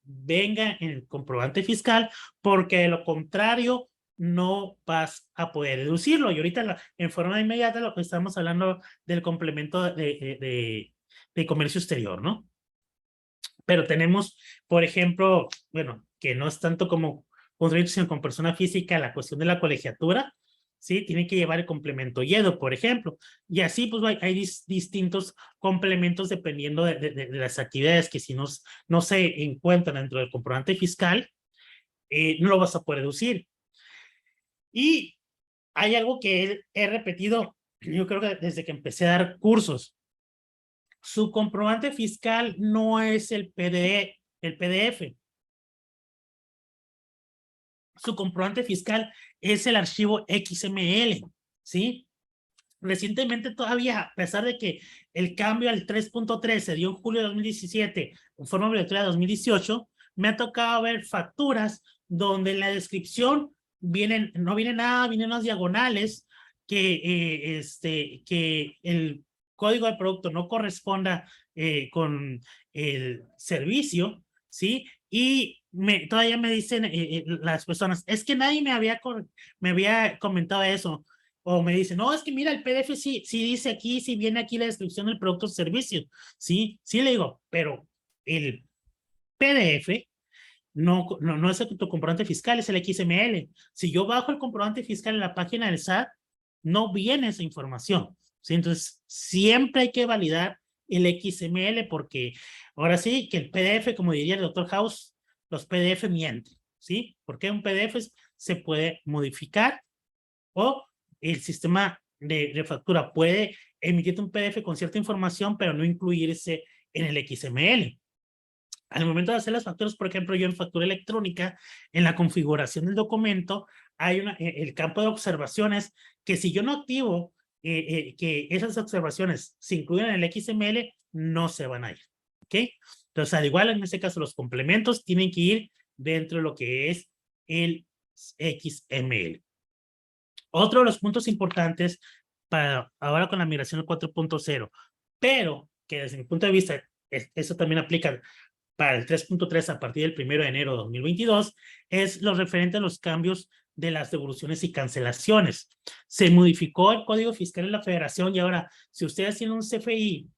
venga en el comprobante fiscal, porque de lo contrario no vas a poder deducirlo. Y ahorita en forma inmediata lo que estamos hablando del complemento de comercio exterior, ¿no? Pero tenemos, por ejemplo, bueno, que no es tanto como contrato, sino con persona física, la cuestión de la colegiatura, ¿sí? Tiene que llevar el complemento YEDO, por ejemplo. Y así, pues, hay distintos complementos dependiendo de las actividades que si no se encuentran dentro del comprobante fiscal, no lo vas a poder deducir. Y hay algo que he repetido, yo creo que desde que empecé a dar cursos. Su comprobante fiscal no es el PDF. Su comprobante fiscal es el archivo XML, ¿sí? Recientemente todavía, a pesar de que el cambio al 3.3 se dio en julio de 2017, en forma obligatoria de 2018, me ha tocado ver facturas donde en la descripción no viene nada, vienen unas diagonales que el código de producto no corresponda con el servicio, ¿sí? Y todavía me dicen las personas, es que nadie me había comentado eso. O me dicen, no, es que mira, el PDF sí dice aquí, sí viene aquí la descripción del producto o servicio. Sí, sí le digo, pero el PDF no es tu comprobante fiscal, es el XML. Si yo bajo el comprobante fiscal en la página del SAT, no viene esa información. ¿Sí? Entonces, siempre hay que validar el XML porque ahora sí que el PDF, como diría el doctor House, los PDF mienten. ¿Sí? Porque un PDF se puede modificar o el sistema de factura puede emitirte un PDF con cierta información, pero no incluirse en el XML. Al momento de hacer las facturas, por ejemplo, yo en factura electrónica, en la configuración del documento, hay el campo de observaciones que si yo no activo que esas observaciones se incluyan en el XML, no se van a ir. ¿Ok? Entonces, al igual en este caso, los complementos tienen que ir dentro de lo que es el XML. Otro de los puntos importantes para ahora con la migración al 4.0, pero que desde mi punto de vista, eso también aplica para el 3.3 a partir del 1 de enero de 2022, es lo referente a los cambios de las devoluciones y cancelaciones. Se modificó el Código Fiscal de la Federación y ahora, si ustedes tienen un CFI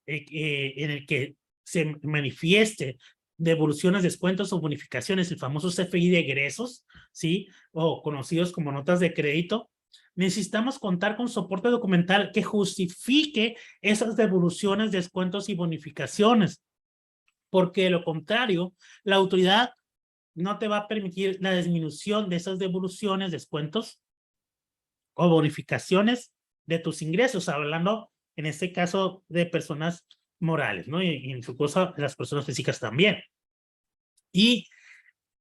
en el que se manifieste devoluciones, descuentos o bonificaciones, el famoso CFI de egresos, ¿sí? O conocidos como notas de crédito, necesitamos contar con soporte documental que justifique esas devoluciones, descuentos y bonificaciones, porque de lo contrario, la autoridad no te va a permitir la disminución de esas devoluciones, descuentos o bonificaciones de tus ingresos, hablando en este caso de personas morales, ¿no? Y en su caso, las personas físicas también. Y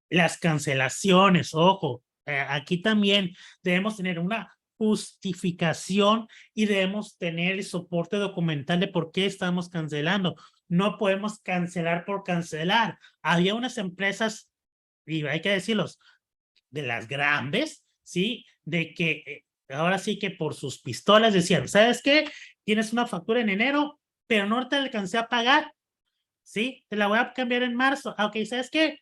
las cancelaciones, ojo, aquí también debemos tener una justificación y debemos tener el soporte documental de por qué estamos cancelando. No podemos cancelar por cancelar. Había unas empresas, y hay que decirlos, de las grandes, ¿sí? De que ahora sí que por sus pistolas decían, ¿sabes qué? Tienes una factura en enero, pero no te alcancé a pagar, ¿sí? Te la voy a cambiar en marzo. Ah, ok, ¿sabes qué?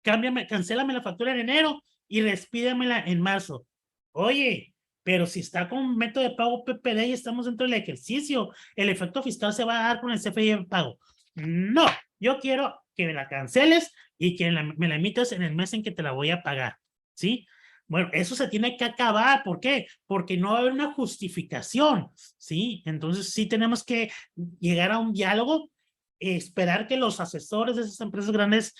Cámbiame, cancélame la factura en enero y despídemela en marzo. Oye, pero si está con método de pago PPD y estamos dentro del ejercicio, el efecto fiscal se va a dar con el CFDI de pago. No, yo quiero que me la canceles y que me la emitas en el mes en que te la voy a pagar, ¿sí? Bueno, eso se tiene que acabar. ¿Por qué? Porque no va a haber una justificación, ¿sí? Entonces sí tenemos que llegar a un diálogo, esperar que los asesores de esas empresas grandes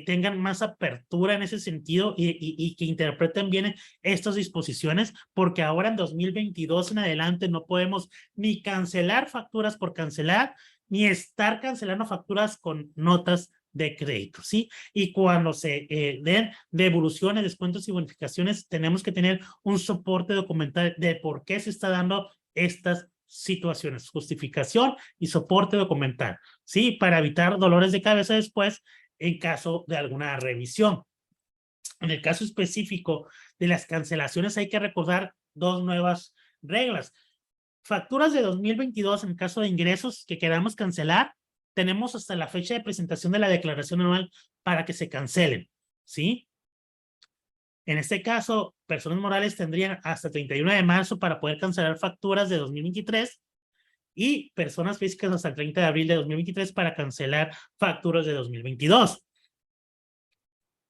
tengan más apertura en ese sentido y que interpreten bien estas disposiciones, porque ahora en 2022 en adelante no podemos ni cancelar facturas por cancelar, ni estar cancelando facturas con notas de crédito, ¿sí? Y cuando se den devoluciones, descuentos y bonificaciones, tenemos que tener un soporte documental de por qué se está dando estas situaciones, justificación y soporte documental, ¿sí? Para evitar dolores de cabeza después en caso de alguna revisión. En el caso específico de las cancelaciones hay que recordar dos nuevas reglas. Facturas de 2022 en caso de ingresos que queramos cancelar, tenemos hasta la fecha de presentación de la declaración anual para que se cancelen, ¿sí? En este caso, personas morales tendrían hasta 31 de marzo para poder cancelar facturas de 2023 y personas físicas hasta el 30 de abril de 2023 para cancelar facturas de 2022.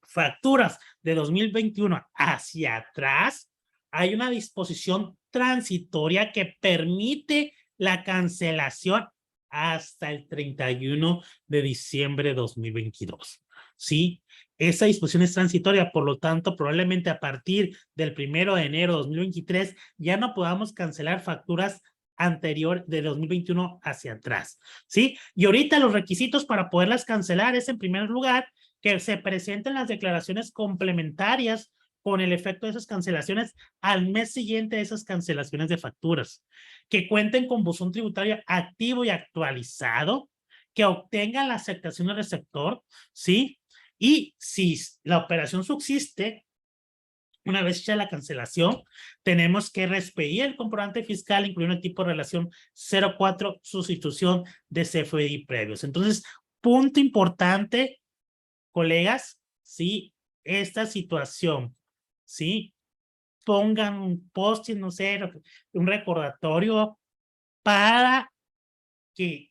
Facturas de 2021 hacia atrás, hay una disposición transitoria que permite la cancelación hasta el 31 de diciembre de 2022. ¿Sí? Esa disposición es transitoria, por lo tanto, probablemente a partir del 1 de enero de 2023 ya no podamos cancelar facturas anterior de 2021 hacia atrás, ¿sí? Y ahorita los requisitos para poderlas cancelar es, en primer lugar, que se presenten las declaraciones complementarias con el efecto de esas cancelaciones al mes siguiente de esas cancelaciones de facturas, que cuenten con buzón tributario activo y actualizado, que obtengan la aceptación del receptor, ¿sí? Y si la operación subsiste, una vez hecha la cancelación, tenemos que expedir el comprobante fiscal, incluyendo el tipo de relación 04, sustitución de CFDI previos. Entonces, punto importante, colegas, ¿sí? Esta situación, ¿sí? Pongan un post, no sé, un recordatorio para que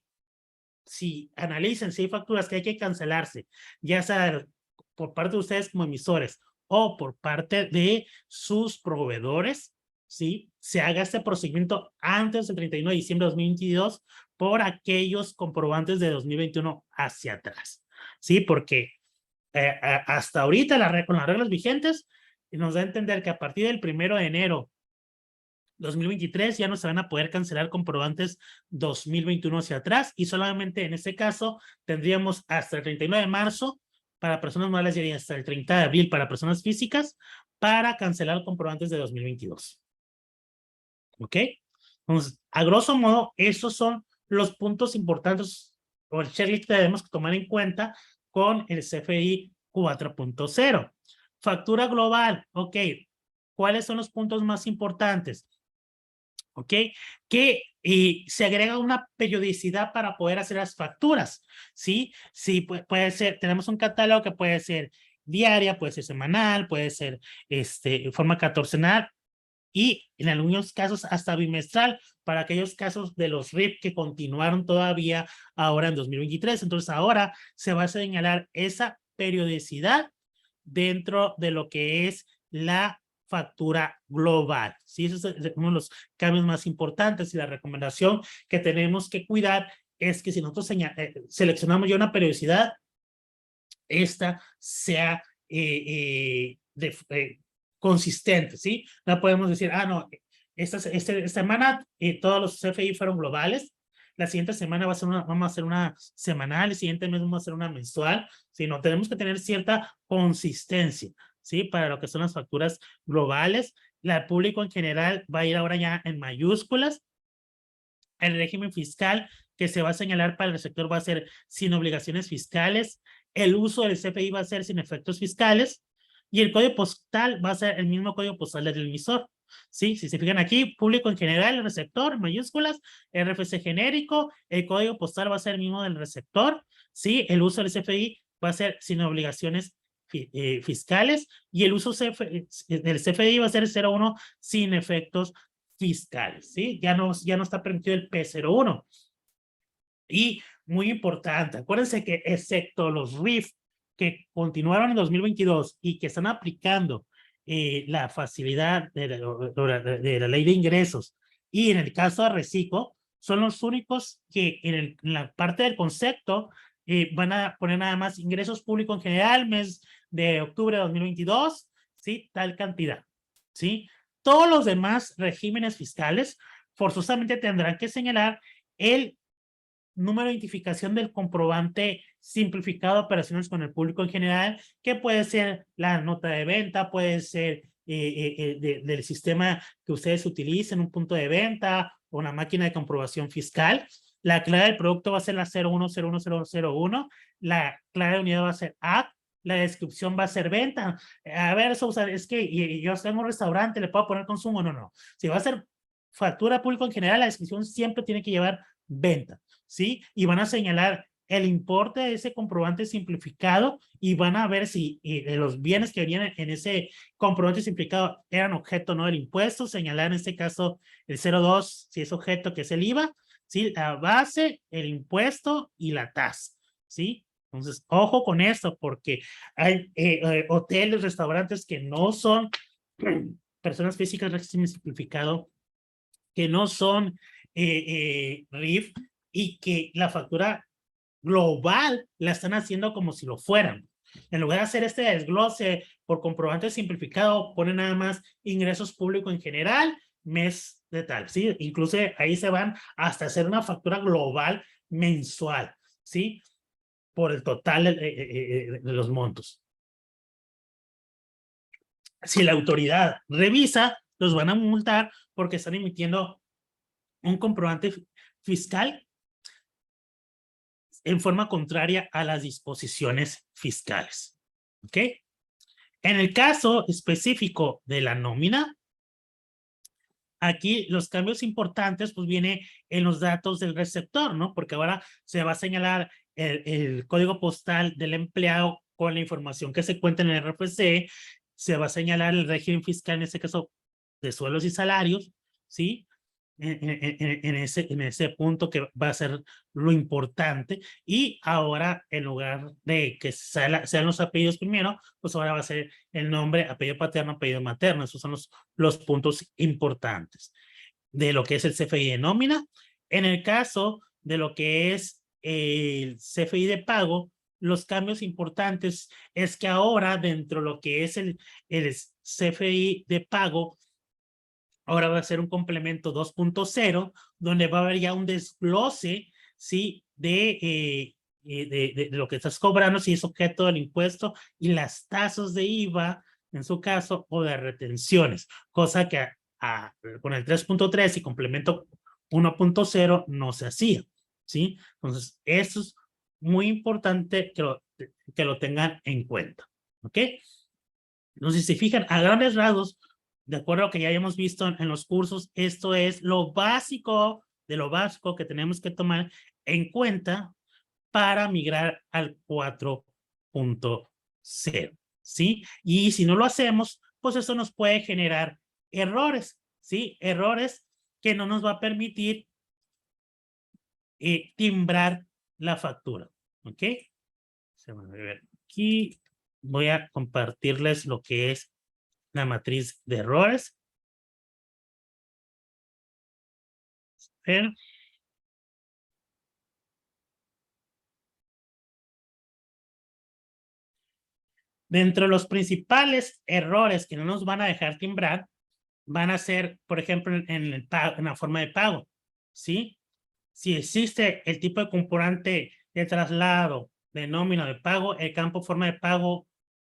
si analicen si hay facturas que hay que cancelarse, ya sea por parte de ustedes como emisores o por parte de sus proveedores, ¿sí? Se haga este procedimiento antes del 31 de diciembre de 2022 por aquellos comprobantes de 2021 hacia atrás, ¿sí? Porque hasta ahorita con las reglas vigentes nos da a entender que a partir del 1 de enero 2023 ya no se van a poder cancelar comprobantes 2021 hacia atrás y solamente en este caso tendríamos hasta el 39 de marzo para personas morales y hasta el 30 de abril para personas físicas para cancelar comprobantes de 2022. ¿Ok? Entonces, a grosso modo, esos son los puntos importantes o el checklist que debemos tomar en cuenta con el CFDI 4.0. Factura global, ok. ¿Cuáles son los puntos más importantes? ¿Ok? Que se agrega una periodicidad para poder hacer las facturas, ¿sí? Sí, puede ser, tenemos un catálogo que puede ser diaria, puede ser semanal, puede ser en forma catorcenal y en algunos casos hasta bimestral para aquellos casos de los RIP que continuaron todavía ahora en 2023. Entonces ahora se va a señalar esa periodicidad dentro de lo que es la factura global. ¿Sí? Ese es uno de los cambios más importantes y la recomendación que tenemos que cuidar es que si nosotros seleccionamos ya una periodicidad, esta sea consistente, ¿sí? No podemos decir, no, esta semana todos los CFI fueron globales, la siguiente semana vamos a hacer una semanal, el siguiente mes vamos a hacer una mensual, sino tenemos que tener cierta consistencia, ¿sí? Para lo que son las facturas globales La público en general va a ir ahora ya en mayúsculas. El régimen fiscal que se va a señalar para el sector va a ser sin obligaciones fiscales. El uso del CFI va a ser sin efectos fiscales. Y el código postal va a ser el mismo código postal del emisor. ¿Sí? Si se fijan aquí, público en general, el receptor, mayúsculas, RFC genérico, el código postal va a ser el mismo del receptor. ¿Sí? El uso del CFI va a ser sin obligaciones fiscales y el uso del CFI va a ser 01 sin efectos fiscales, ¿sí? Ya no está permitido el P01. Y muy importante, acuérdense que excepto los RIF que continuaron en 2022 y que están aplicando la facilidad de la ley de ingresos y en el caso de Reciclo, son los únicos que en la parte del concepto van a poner nada más ingresos públicos en general, mes de octubre de 2022, ¿sí? Tal cantidad, ¿sí? Todos los demás regímenes fiscales forzosamente tendrán que señalar el número de identificación del comprobante simplificado de operaciones con el público en general, que puede ser la nota de venta, puede ser del sistema que ustedes utilicen, un punto de venta o una máquina de comprobación fiscal. La clave del producto va a ser la 01010101, la clave de unidad va a ser A, la descripción va a ser venta. A ver, Sousa, es que yo tengo un restaurante, ¿le puedo poner consumo? No, no. Si va a ser factura público en general, la descripción siempre tiene que llevar venta. ¿Sí? Y van a señalar el importe de ese comprobante simplificado y van a ver si los bienes que venían en ese comprobante simplificado eran objeto no del impuesto, señalar en este caso el 02 si es objeto que es el IVA, ¿sí? La base, el impuesto y la tasa, ¿sí? Entonces, ojo con esto porque hay hoteles, restaurantes que no son personas físicas régimen simplificado, que no son RIF, y que la factura global la están haciendo como si lo fueran. En lugar de hacer este desglose por comprobante simplificado, ponen nada más ingresos públicos en general, mes de tal, ¿sí? Incluso ahí se van hasta hacer una factura global mensual, ¿sí? Por el total de los montos. Si la autoridad revisa, los van a multar porque están emitiendo un comprobante fiscal en forma contraria a las disposiciones fiscales. ¿Ok? En el caso específico de la nómina, aquí los cambios importantes pues viene en los datos del receptor, ¿no? Porque ahora se va a señalar el código postal del empleado con la información que se cuenta en el RFC, se va a señalar el régimen fiscal, en este caso, de sueldos y salarios, ¿sí? En ese punto que va a ser lo importante. Y ahora, en lugar de que sean los apellidos primero, pues ahora va a ser el nombre, apellido paterno, apellido materno. Esos son los puntos importantes de lo que es el CFI de nómina. En el caso de lo que es el CFI de pago, los cambios importantes es que ahora dentro de lo que es el CFI de pago, ahora va a ser un complemento 2.0, donde va a haber ya un desglose, ¿sí? De lo que estás cobrando, si es objeto del impuesto, y las tasas de IVA, en su caso, o de retenciones, cosa que con el 3.3 y complemento 1.0 no se hacía, ¿sí? Entonces, eso es muy importante que lo tengan en cuenta, ¿ok? Entonces, si se fijan, a grandes rasgos, de acuerdo a lo que ya hayamos visto en los cursos, esto es lo básico de lo básico que tenemos que tomar en cuenta para migrar al 4.0, ¿sí? Y si no lo hacemos, pues eso nos puede generar errores, ¿sí? Errores que no nos va a permitir timbrar la factura, ¿ok? Se van a ver aquí. Voy a compartirles lo que es la matriz de errores. Pero dentro de los principales errores que no nos van a dejar timbrar, van a ser, por ejemplo, en la forma de pago, ¿sí? Si existe el tipo de comprobante de traslado, de nómina de pago, el campo forma de pago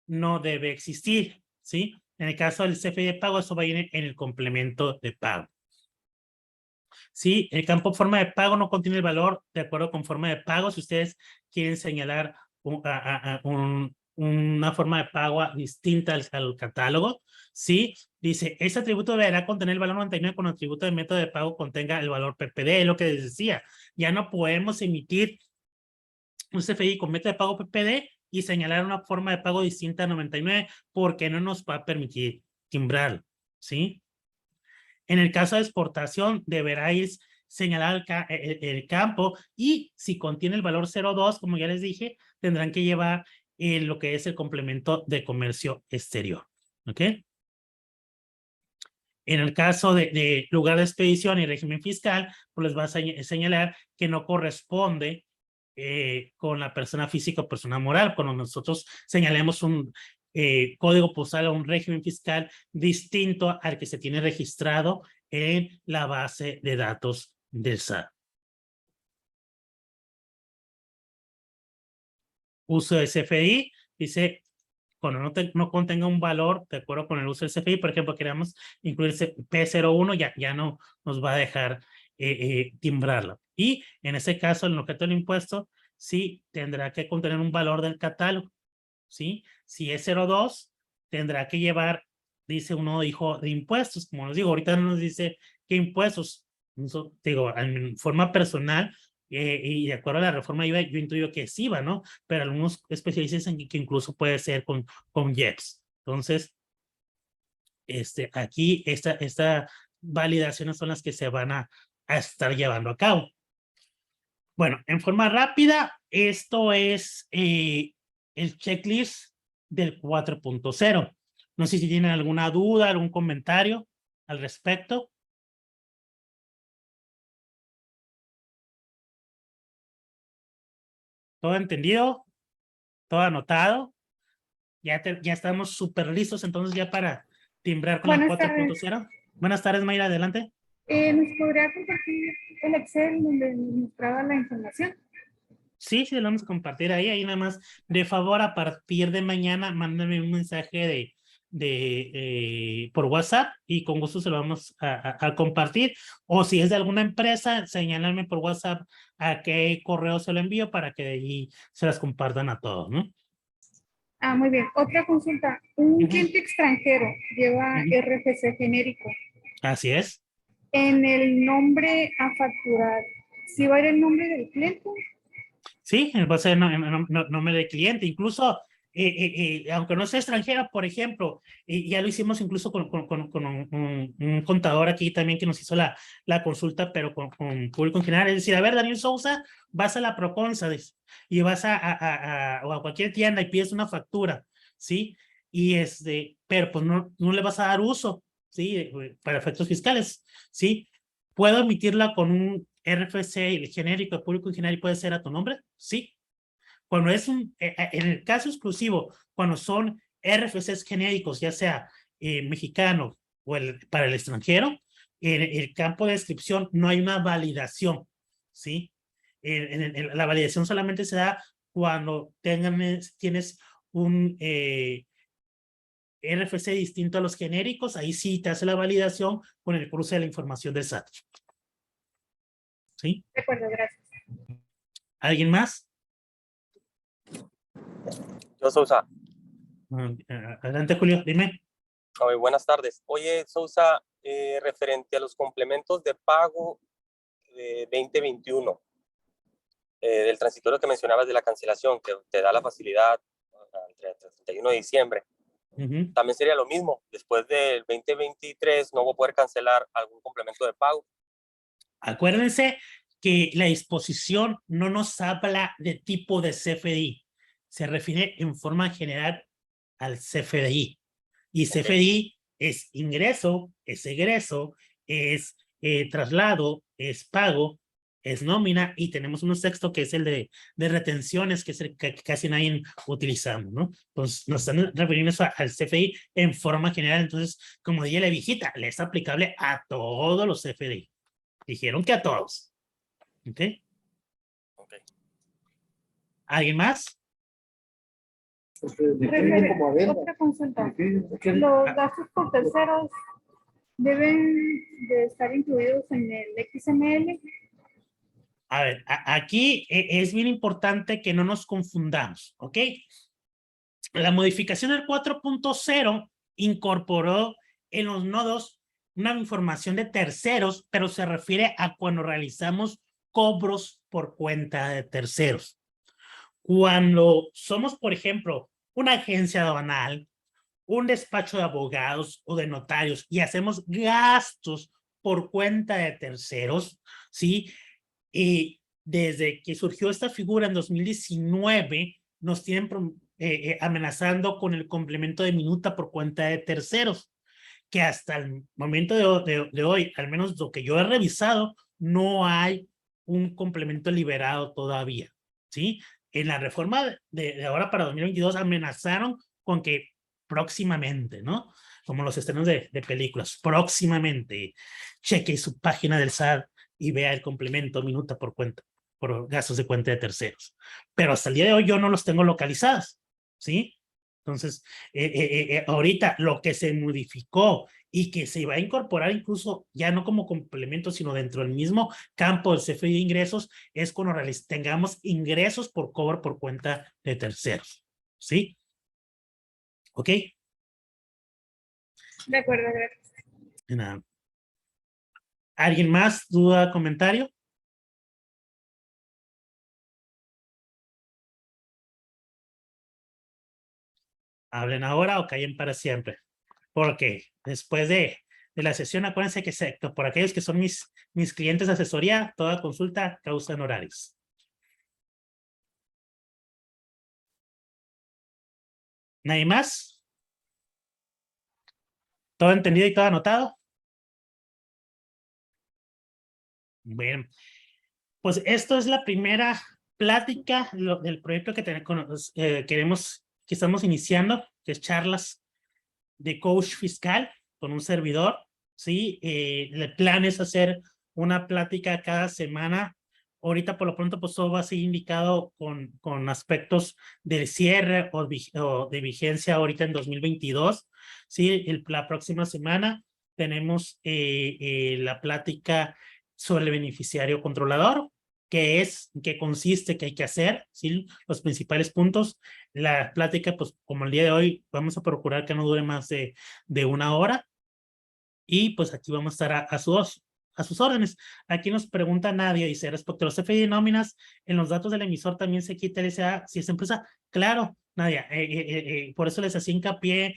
no debe existir, ¿sí? En el caso del CFDI de pago, eso va a ir en el complemento de pago. Sí, el campo forma de pago no contiene el valor de acuerdo con forma de pago. Si ustedes quieren señalar una forma de pago distinta al catálogo, sí, dice, ese atributo deberá contener el valor 99 cuando el atributo de método de pago contenga el valor PPD, es lo que les decía. Ya no podemos emitir un CFDI con método de pago PPD y señalar una forma de pago distinta a 99 porque no nos va a permitir timbrarlo, ¿sí? En el caso de exportación, deberáis señalar el campo y si contiene el valor 02, como ya les dije, tendrán que llevar lo que es el complemento de comercio exterior. ¿Ok? En el caso de lugar de expedición y régimen fiscal, pues les va a señalar que no corresponde con la persona física o persona moral. Cuando nosotros señalemos un código postal o un régimen fiscal distinto al que se tiene registrado en la base de datos del SAT. Uso de CFDI, dice, cuando no contenga un valor de acuerdo con el uso del CFDI, por ejemplo, queremos incluir P01, ya no nos va a dejar timbrarlo. Y en ese caso, el objeto del impuesto sí tendrá que contener un valor del catálogo, ¿sí? Si es 02, tendrá que llevar, dice uno hijo de impuestos, como les digo, ahorita no nos dice qué impuestos, digo, en forma personal, y de acuerdo a la reforma IVA, yo intuyo que es IVA, ¿no? Pero algunos especialistas dicen que incluso puede ser con IEPS. Entonces, aquí esta validaciones son las que se van a estar llevando a cabo. Bueno, en forma rápida, esto es el checklist del 4.0. No sé si tienen alguna duda, algún comentario al respecto. ¿Todo entendido? ¿Todo anotado? Ya estamos súper listos entonces ya para timbrar con la Buenas tardes. 4.0. Buenas tardes, Mayra, adelante. ¿Nos podría compartir el Excel donde mostraba la información? Sí, lo vamos a compartir ahí nada más. De favor, a partir de mañana, mándame un mensaje por WhatsApp y con gusto se lo vamos a compartir. O si es de alguna empresa, señálame por WhatsApp a qué correo se lo envío para que de ahí se las compartan a todos, ¿no? Muy bien. Otra consulta. Un cliente extranjero lleva RFC genérico. Así es. En el nombre a facturar, ¿sí va a ir el nombre del cliente? Sí, va a ser nombre de cliente. Incluso, aunque no sea extranjera, por ejemplo, ya lo hicimos incluso con un contador aquí también que nos hizo la consulta, pero con público en general. Es decir, a ver, Daniel Sousa, vas a la Proconsa y vas o a cualquier tienda y pides una factura, ¿sí? Pero pues no le vas a dar uso, ¿sí? Para efectos fiscales, ¿sí? ¿Puedo emitirla con un RFC genérico, público en general, puede ser a tu nombre? Sí. Cuando es en el caso exclusivo, cuando son RFCs genéricos, ya sea mexicano o para el extranjero, en el campo de descripción no hay una validación, ¿sí? La validación solamente se da cuando tienes un RFC distinto a los genéricos, ahí sí te hace la validación con el cruce de la información del SAT. ¿Sí? De acuerdo, gracias. ¿Alguien más? Yo, Sousa. Adelante, Julio, dime. Buenas tardes. Oye, Sousa, referente a los complementos de pago de 2021, del transitorio que mencionabas de la cancelación, que te da la facilidad entre el 31 de diciembre, también sería lo mismo. Después del 2023 no voy a poder cancelar algún complemento de pago. Acuérdense que la disposición no nos habla de tipo de CFDI. Se refiere en forma general al CFDI. Y CFDI es ingreso, es egreso, es traslado, es pago, es nómina, y tenemos un texto que es el de retenciones, que es el que casi nadie utilizamos, ¿no? Entonces, nos están refiriendo al CFDI en forma general. Entonces, como dije la viejita, le es aplicable a todos los CFDI. Dijeron que a todos. ¿Ok? Okay. ¿Alguien más? Otra consulta. Los gastos por terceros deben de estar incluidos en el XML. A ver, aquí es bien importante que no nos confundamos, ¿ok? La modificación del 4.0 incorporó en los nodos una información de terceros, pero se refiere a cuando realizamos cobros por cuenta de terceros. Cuando somos, por ejemplo, una agencia aduanal, un despacho de abogados o de notarios y hacemos gastos por cuenta de terceros, ¿sí? Y desde que surgió esta figura en 2019, nos tienen amenazando con el complemento de minuta por cuenta de terceros, que hasta el momento de hoy, al menos lo que yo he revisado, no hay un complemento liberado todavía, ¿sí? En la reforma de ahora para 2022 amenazaron con que próximamente, ¿no? Como los estrenos de películas, próximamente cheque su página del SAT y vea el complemento minuta por cuenta, por gastos de cuenta de terceros. Pero hasta el día de hoy yo no los tengo localizados, ¿sí? Entonces, ahorita lo que se modificó y que se va a incorporar incluso ya no como complemento, sino dentro del mismo campo del CFDI de ingresos, es cuando tengamos ingresos por cobro por cuenta de terceros, ¿sí? ¿Ok? De acuerdo, gracias. De nada. ¿Alguien más? ¿Duda, comentario? Hablen ahora o callen para siempre. Porque después de la sesión, acuérdense que por aquellos que son mis clientes de asesoría, toda consulta causa honorarios. ¿Nadie más? ¿Todo entendido y todo anotado? Bueno, pues esto es la primera plática del proyecto que que estamos iniciando, que es charlas de coach fiscal con un servidor, ¿sí? El plan es hacer una plática cada semana. Ahorita por lo pronto pues todo va a ser indicado con aspectos del cierre o de vigencia ahorita en 2022, ¿sí? La próxima semana tenemos la plática sobre el beneficiario controlador, qué consiste, qué hay que hacer, ¿sí? Los principales puntos. La plática, pues como el día de hoy, vamos a procurar que no dure más de una hora. Y pues aquí vamos a estar a sus órdenes. Aquí nos pregunta Nadia, dice, respecto a los CFDI de nóminas, en los datos del emisor también se quita el SA si es empresa. Claro, Nadia, por eso les hacía hincapié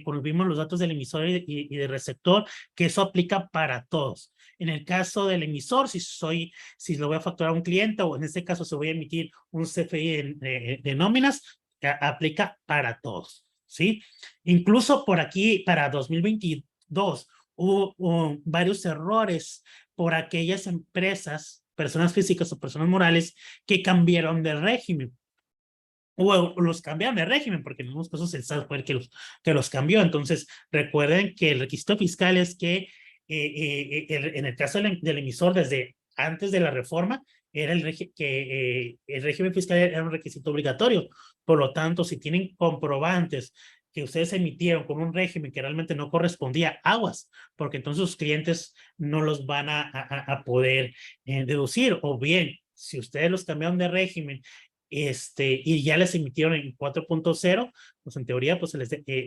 cuando vimos los datos del emisor y del receptor, que eso aplica para todos. En el caso del emisor, si lo voy a facturar a un cliente o en este caso se voy a emitir un CFDI de nóminas, aplica para todos, ¿sí? Incluso por aquí, para 2022, hubo varios errores por aquellas empresas, personas físicas o personas morales, que cambiaron de régimen. O los cambiaron de régimen, porque en algunos casos el SAT fue el que los cambió. Entonces, recuerden que el requisito fiscal es que en el caso del emisor, desde antes de la reforma, era el régimen fiscal era un requisito obligatorio. Por lo tanto, si tienen comprobantes que ustedes emitieron con un régimen que realmente no correspondía, aguas, porque entonces sus clientes no los van a poder deducir. O bien, si ustedes los cambiaron de régimen y ya les emitieron en 4.0, pues en teoría pues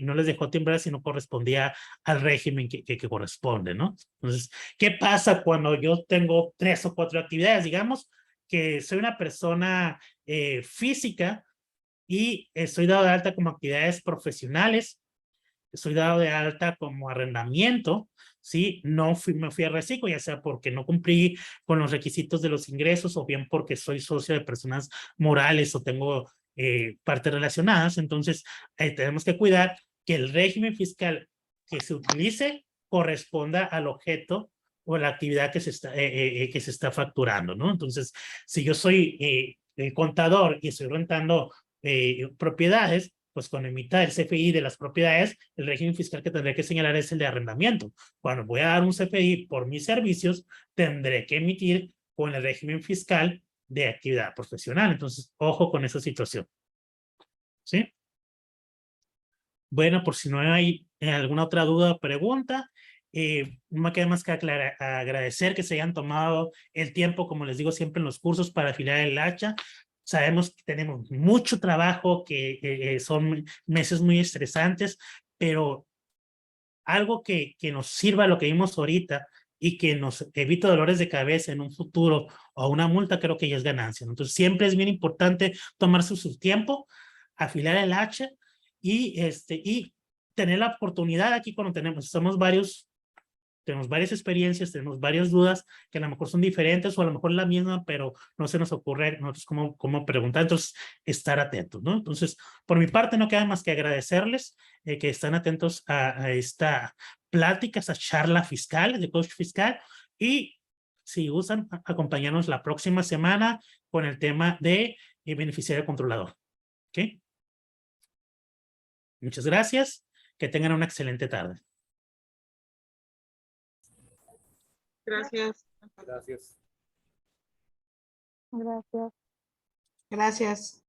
no les dejó timbrar si no correspondía al régimen que corresponde, ¿no? Entonces, ¿qué pasa cuando yo tengo 3 o 4 actividades? Digamos que soy una persona física y estoy dado de alta como actividades profesionales, estoy dado de alta como arrendamiento, ¿sí? Me fui a reciclo, ya sea porque no cumplí con los requisitos de los ingresos o bien porque soy socio de personas morales o tengo partes relacionadas. Entonces, tenemos que cuidar que el régimen fiscal que se utilice corresponda al objeto o la actividad que se está facturando, ¿no? Entonces, si yo soy contador y estoy rentando propiedades, pues cuando emita el CFI de las propiedades, el régimen fiscal que tendré que señalar es el de arrendamiento. Cuando voy a dar un CFI por mis servicios, tendré que emitir con el régimen fiscal de actividad profesional. Entonces, ojo con esa situación. ¿Sí? Bueno, por si no hay alguna otra duda o pregunta, no me queda más que agradecer que se hayan tomado el tiempo, como les digo siempre en los cursos, para afilar el hacha. Sabemos que tenemos mucho trabajo, que son meses muy estresantes, pero algo que nos sirva lo que vimos ahorita y que nos evite dolores de cabeza en un futuro o una multa, creo que ya es ganancia, ¿no? Entonces, siempre es bien importante tomarse su tiempo, afilar el hacha y tener la oportunidad aquí cuando tenemos varias experiencias, tenemos varias dudas que a lo mejor son diferentes o a lo mejor la misma, pero no se nos ocurre nosotros cómo preguntar. Entonces, estar atentos, ¿no? Entonces, por mi parte, no queda más que agradecerles que están atentos a esta plática, esta charla fiscal, de coach fiscal, y si gustan, acompañarnos la próxima semana con el tema de beneficiario controlador. ¿Ok? Muchas gracias. Que tengan una excelente tarde. Gracias. Gracias. Gracias. Gracias.